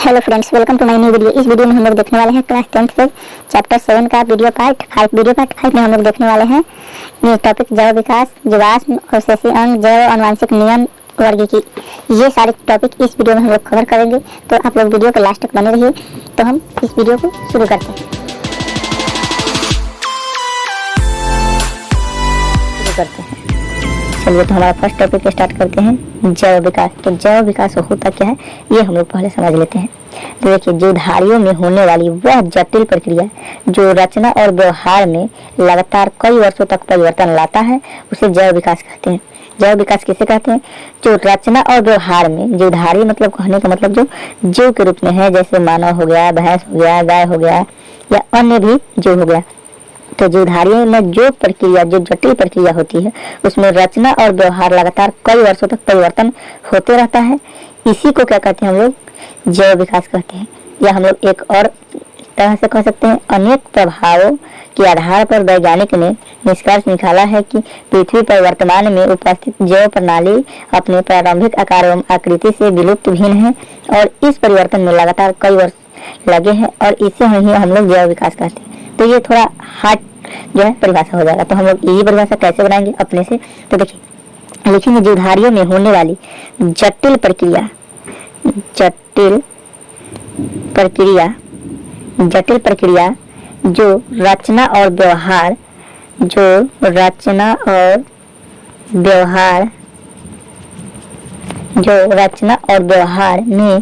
Hello friends, welcome to my new video. इस वीडियो में हम लोग देखने वाले हैं क्लास 10th से चैप्टर 7 का वीडियो पार्ट 5 में हम लोग देखने वाले हैं ये टॉपिक जैव विकास, जीवाश्म, अवशेषीय अंग, जैव आनुवंशिक नियम, वर्गीकी। ये सारे टॉपिक इस वीडियो में हम लोग कवर करेंगे, तो आप लोग वीडियो के लास्ट तक बने रहिए। तो हम इस वीडियो को शुरू करते हैं। चलिए तो हमारा फर्स्ट टॉपिक स्टार्ट करते हैं, जैव विकास। तो जैव विकास होता क्या है ये हम लोग पहले समझ लेते हैं। तो देखिए, जीवधारियों में होने वाली वह जटिल प्रक्रिया जो रचना और व्यवहार में लगातार कई वर्षों तक परिवर्तन लाता है उसे जैव विकास कहते हैं। जैव विकास किसे कहते हैं? जो रचना और व्यवहार में, जीवधारी मतलब कहने का मतलब जो जीव के रूप में है, जैसे मानव हो गया, भैंस हो गया, गाय हो गया या अन्य भी जीव हो गया। तो जीवधारियों में जो प्रक्रिया, जो जटिल प्रक्रिया होती है उसमें रचना और व्यवहार लगातार कई वर्षों तक परिवर्तन होते रहता है, इसी को क्या कहते हैं हम लोग? जैव विकास कहते हैं। या हम लोग एक और तरह से कह सकते हैं, अनेक प्रभावों के आधार पर वैज्ञानिक ने निष्कर्ष निकाला है कि पृथ्वी पर वर्तमान में उपस्थित जैव प्रणाली अपने प्रारंभिक आकार एवं आकृति से विलुप्त भिन्न है और इस परिवर्तन में लगातार कई वर्ष लगे हैं और इसे ही हम लोग जैव विकास कहते हैं। तो ये थोड़ा हार्ड जो है परिभाषा हो जाएगा, तो हम लोग यही परिभाषा कैसे बनाएंगे अपने से। तो देखिए, लिखेंगे जीवधारियों में होने वाली जटिल प्रक्रिया जो रचना और व्यवहार में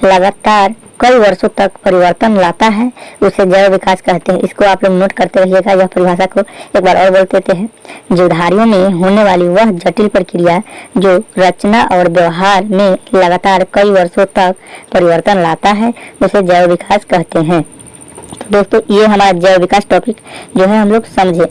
लगातार कई वर्षों तक परिवर्तन लाता है उसे जैव विकास कहते हैं। इसको आप लोग नोट करते रहिएगा, यह परिभाषा को एक बार और बोल देते हैं। जीवधारियों में होने वाली वह जटिल प्रक्रिया जो रचना और व्यवहार में लगातार कई वर्षों तक परिवर्तन लाता है उसे जैव विकास कहते हैं। तो दोस्तों ये हमारा जैव विकास टॉपिक जो है हम लोग समझे,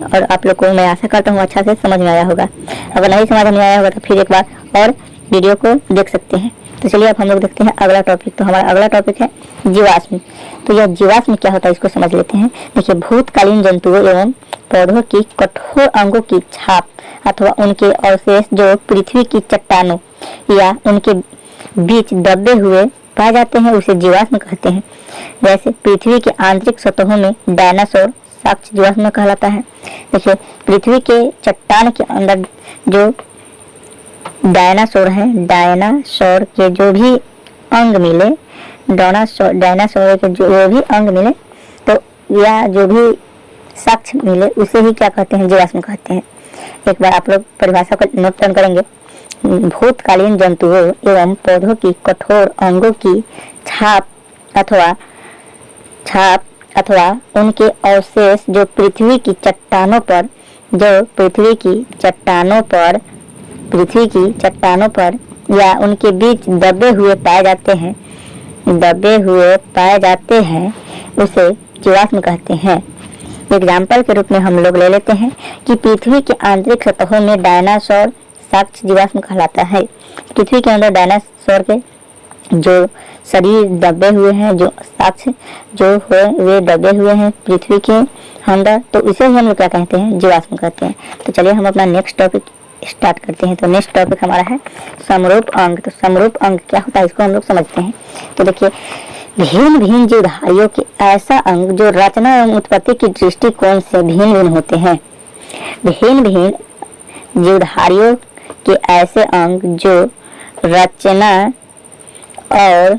और आप लोग को मैं आशा करता हूँ अच्छा से समझ में आया होगा। अगर नहीं समझ में आया होगा तो फिर एक बार और वीडियो को देख सकते हैं। तो चलिए अब हम लोग देखते हैं अगला टॉपिक। तो हमारा अगला टॉपिक है जीवाश्म। तो यह जीवाश्म क्या होता है इसको समझ लेते हैं। देखिए, भूतकालीन जंतुओं एवं पौधों की कठोर अंगों की छाप अथवा उनके अवशेष जो पृथ्वी की चट्टानों या उनके बीच दबे हुए पाए जाते हैं उसे जीवाश्म कहते हैं। जैसे पृथ्वी के आंतरिक सतहों में डायनासोर साक्ष्य जीवाश्म कहलाता है। देखिए, पृथ्वी के चट्टान के अंदर जो डायनासोर है, डायनासोर के जो भी अंग मिले, डायनासोर के जो भी अंग मिले तो या जो भी साक्ष्य मिले उसे ही क्या कहते हैं, जीवाश्म कहते हैं। एक बार आप लोग परिभाषा को नोट डाउन करेंगे। भूतकालीन जंतुओं एवं पौधों की कठोर अंगों की छाप अथवा उनके अवशेष जो पृथ्वी की चट्टानों पर या उनके बीच दबे हुए पाए जाते हैं उसे जीवाश्म कहते हैं। एग्जाम्पल के रूप में हम लोग ले लेते हैं कि पृथ्वी के आंतरिक सतहों में डायनासोर साक्ष्य जीवाश्म कहलाता है। पृथ्वी के अंदर डायनासोर के जो शरीर दबे हुए हैं, जो साक्ष्य जो हुए वे दबे हुए हैं पृथ्वी के अंदर, तो इसे ही हम लोग क्या कहते हैं, जीवाश्म कहते हैं। तो चलिए हम अपना नेक्स्ट टॉपिक स्टार्ट करते हैं। तो नेक्स्ट टॉपिक हमारा है समरूप अंग। तो समरूप अंग क्या होता है इसको हम लोग समझते हैं। तो देखिए, भिन्न भिन्न जीवधारियों के ऐसा अंग जो रचना एवं उत्पत्ति की दृष्टिकोण से भिन्न भिन्न होते हैं। भिन्न भिन्न जीवधारियों के ऐसे अंग जो रचना और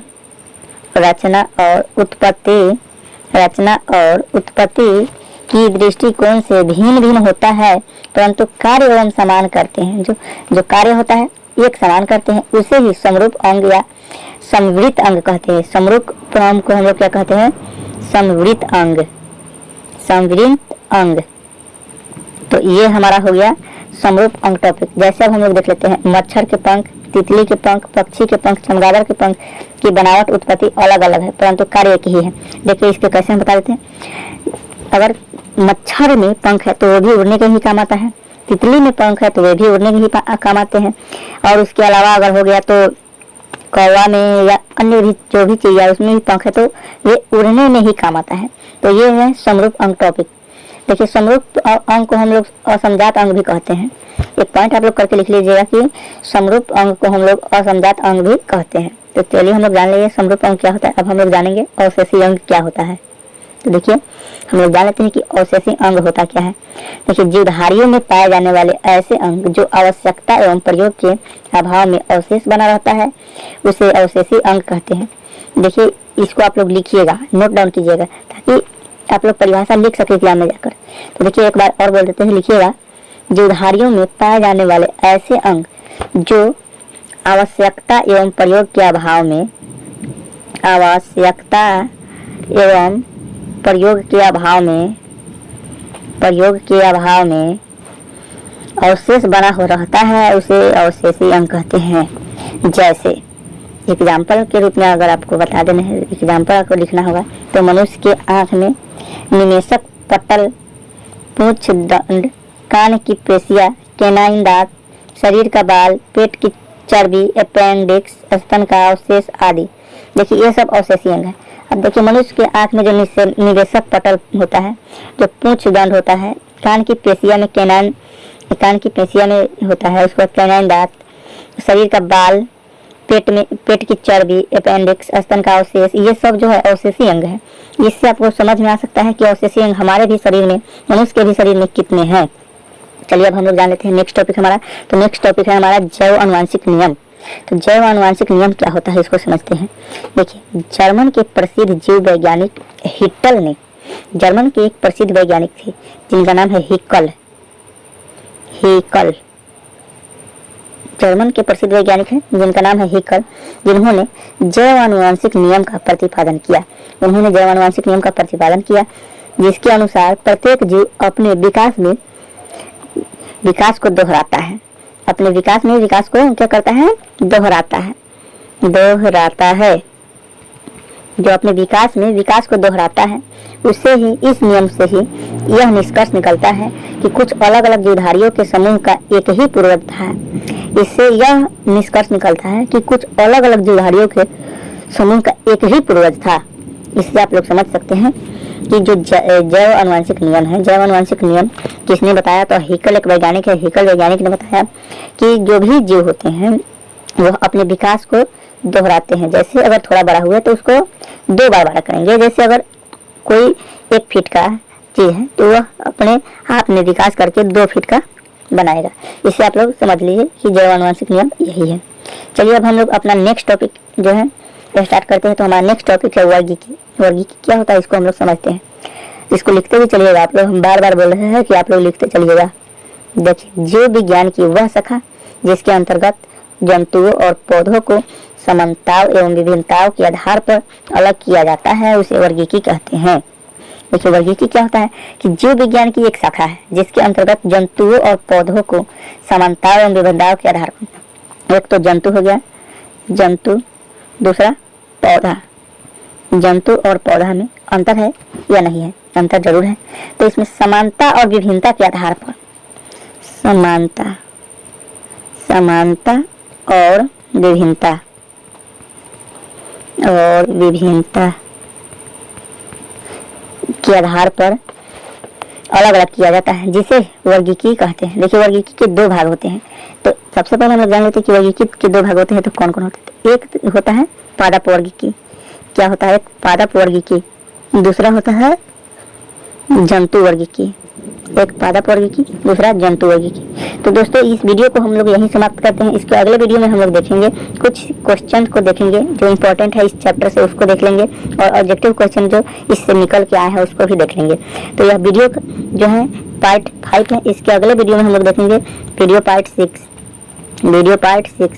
उत्पत्ति की दृष्टिकोण से भिन्न भिन्न होता है परंतु कार्य एवं समान करते हैं। जो कार्य होता है एक समान करते हैं उसे ही समरूप अंग या समवृत अंग कहते हैं। समरूप अंग को हम लोग क्या कहते हैं, समवृत अंग। तो ये हमारा हो गया समरूप अंग टॉपिक। जैसे अब हम लोग देख लेते हैं, मच्छर के पंख, तितली के पंख, पक्षी के पंख, चमगादड़ के पंख की बनावट उत्पत्ति अलग अलग है परंतु कार्य एक ही है। देखिए इसके कैसे हम बता देते हैं। अगर मच्छर में पंख है तो वो भी उड़ने के ही काम आता है, तितली में पंख है तो वे भी उड़ने के ही काम आते हैं, और उसके अलावा अगर हो गया तो कौवा में या अन्य भी जो भी चीज है उसमें भी पंख है तो वे उड़ने में ही काम आता है। तो ये है समरूप अंग टॉपिक। देखिए, समरूप अंग को हम लोग असमजात अंग भी कहते हैं। एक पॉइंट आप लोग करके लिख लीजिएगा कि समरूप अंग को हम लोग असमजात अंग भी कहते हैं। तो चलिए हम लोग जान लेंगे समरूप अंग क्या होता है। अब हम लोग जानेंगे अवशेषी अंग क्या होता है। तो देखिए, हम लोग जान लेते हैं कि अवशेषी अंग होता क्या है। देखिए, जीवधारियों में पाए जाने वाले ऐसे अंग जो आवश्यकता एवं प्रयोग के अभाव में अवशेष बना रहता है उसे अवशेषी अंग कहते हैं। देखिए, इसको आप लोग लिखिएगा, नोट डाउन कीजिएगा ताकि आप लोग परिभाषा लिख सके एग्जाम में जाकर। तो देखिए एक बार और बोल देते हैं, लिखिएगा, जीवधारियों में पाए जाने वाले ऐसे अंग जो आवश्यकता एवं प्रयोग के अभाव में अवशेष बना हो रहता है उसे अवशेषी अंग कहते हैं। जैसे एग्जाम्पल के रूप में अगर आपको बता देना है, एग्जाम्पल आपको लिखना होगा तो मनुष्य के आंख में निमेषक पटल, पूंछ दंड, कान की पेशियां, कैनाइन दांत, शरीर का बाल, पेट की चर्बी, अपेंडिक्स, स्तन का अवशेष आदि। देखिए ये सब अवशेषी अंग है। अब देखिए, मनुष्य के आंख में जो निवेशक पटल होता है, जो पूंछ दंड होता है, कान की पेशिया में होता है, उसके बाद कैनाइन दांत, शरीर का बाल, पेट की चर्बी, अपेंडिक्स, स्तन का अवशेष, ये सब जो है अवशेषी अंग है। इससे आपको समझ में आ सकता है कि अवशेषी अंग हमारे भी शरीर में, मनुष्य के भी शरीर में कितने हैं। चलिए अब हम लोग जान लेते हैं नेक्स्ट टॉपिक हमारा। तो नेक्स्ट टॉपिक है हमारा जैव अनुवांशिक नियम। तो जैव अनुवांशिक नियम क्या होता है इसको समझते हैं। देखिए, जर्मन के प्रसिद्ध जीव वैज्ञानिक हिटल ने, जर्मन के एक प्रसिद्ध वैज्ञानिक थे जिनका नाम है हिकल। जर्मन के प्रसिद्ध वैज्ञानिक हैं जिनका नाम है हैकेल, जिन्होंने जैव आनुवंशिक नियम का प्रतिपादन किया। उन्होंने जैव आनुवंशिक नियम का प्रतिपादन किया जिसके अनुसार प्रत्येक जीव अपने विकास को दोहराता है। अपने विकास को क्या करता है? दोहराता है। जो अपने विकास को दोहराता है, उससे ही, इस नियम से ही यह निष्कर्ष निकलता है कि कुछ अलग अलग जीवधारियों के समूह का एक ही पूर्वज था। इससे यह निष्कर्ष निकलता है कि कुछ अलग अलग जीवधारियों के समूह का एक ही पूर्वज था। इससे आप लोग समझ सकते हैं कि जो जैव आनुवंशिक नियम है, जैव आनुवंशिक नियम किसने बताया? तो हैकेल एक वैज्ञानिक है। हैकेल वैज्ञानिक ने बताया कि जो भी जीव होते हैं वह अपने विकास को दोहराते हैं। जैसे अगर थोड़ा बड़ा हुआ तो उसको 2 बार बड़ा करेंगे। जैसे अगर कोई 1 फीट का चीज है तो वह अपने हाथ में विकास करके 2 फीट का बनाएगा। इससे आप लोग समझ लीजिए कि जैव आनुवंशिक नियम यही है। चलिए अब हम लोग अपना नेक्स्ट टॉपिक जो है स्टार्ट करते हैं। तो हमारा नेक्स्ट टॉपिक है वर्गीकी। वर्गीकी क्या होता है इसको हम लोग समझते हैं। इसको लिखते हुए चलिएगा आप लोग। हम बार बार बोल रहे हैं कि आप लोग लिखते चलिएगा। देखिए, जीव विज्ञान की वह शाखा जिसके अंतर्गत जंतुओं और पौधों को समानताओं एवं विभिन्नताओं के आधार पर अलग किया जाता है, उसे वर्गीकी कहते हैं। देखिए, वर्गीकी क्या होता है कि जीव विज्ञान की एक शाखा है जिसके अंतर्गत जंतुओं और पौधों को समानताओं एवं विभिन्नताओं के आधार पर, एक तो जंतु हो गया, जंतु, दूसरा पौधा। जंतु और पौधा में अंतर है या नहीं है? अंतर जरूर है। तो इसमें समानता और विभिन्नता के आधार पर, समानता और विभिन्नता के आधार पर अलग अलग किया जाता है, जिसे वर्गीकी कहते हैं। देखिए, वर्गीकी के 2 भाग होते हैं। तो सबसे पहले हम लोग जान लेते हैं कि वर्गीकी के 2 भाग होते हैं। तो कौन कौन होते हैं? एक होता है पादप वर्गीकी। क्या होता है? पादप वर्गीकी। दूसरा होता है जंतु वर्गीकी। एक पादप वर्गीकी, दूसरा जंतु वर्गीकी। तो दोस्तों, इस वीडियो को हम लोग यहीं समाप्त करते हैं। इसके अगले वीडियो में हम लोग देखेंगे, कुछ क्वेश्चन को देखेंगे जो इम्पोर्टेंट है इस चैप्टर से, उसको देख लेंगे, और ऑब्जेक्टिव क्वेश्चन जो इससे निकल के आए हैं उसको भी देख लेंगे। तो यह वीडियो जो है पार्ट 5 है। इसके अगले वीडियो में हम लोग देखेंगे वीडियो पार्ट 6।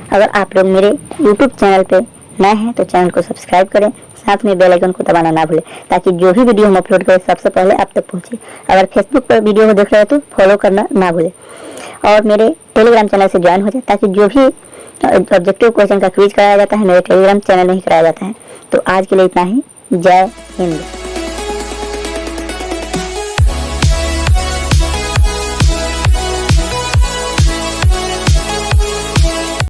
अगर आप लोग मेरे यूट्यूब चैनल पे नए हैं तो चैनल को सब्सक्राइब करें, साथ में बेल आइकन को दबाना ना भूलें, ताकि जो भी वीडियो हम अपलोड करें सबसे पहले आप तक पहुंचे। अगर फेसबुक पर वीडियो को देख रहे हो तो फॉलो करना ना भूलें, और मेरे टेलीग्राम चैनल से ज्वाइन हो जाए, ताकि जो भी ऑब्जेक्टिव क्वेश्चन का क्विज कराया जाता है मेरे टेलीग्राम चैनल में ही कराया जाता है। तो आज के लिए इतना ही। जय हिंद।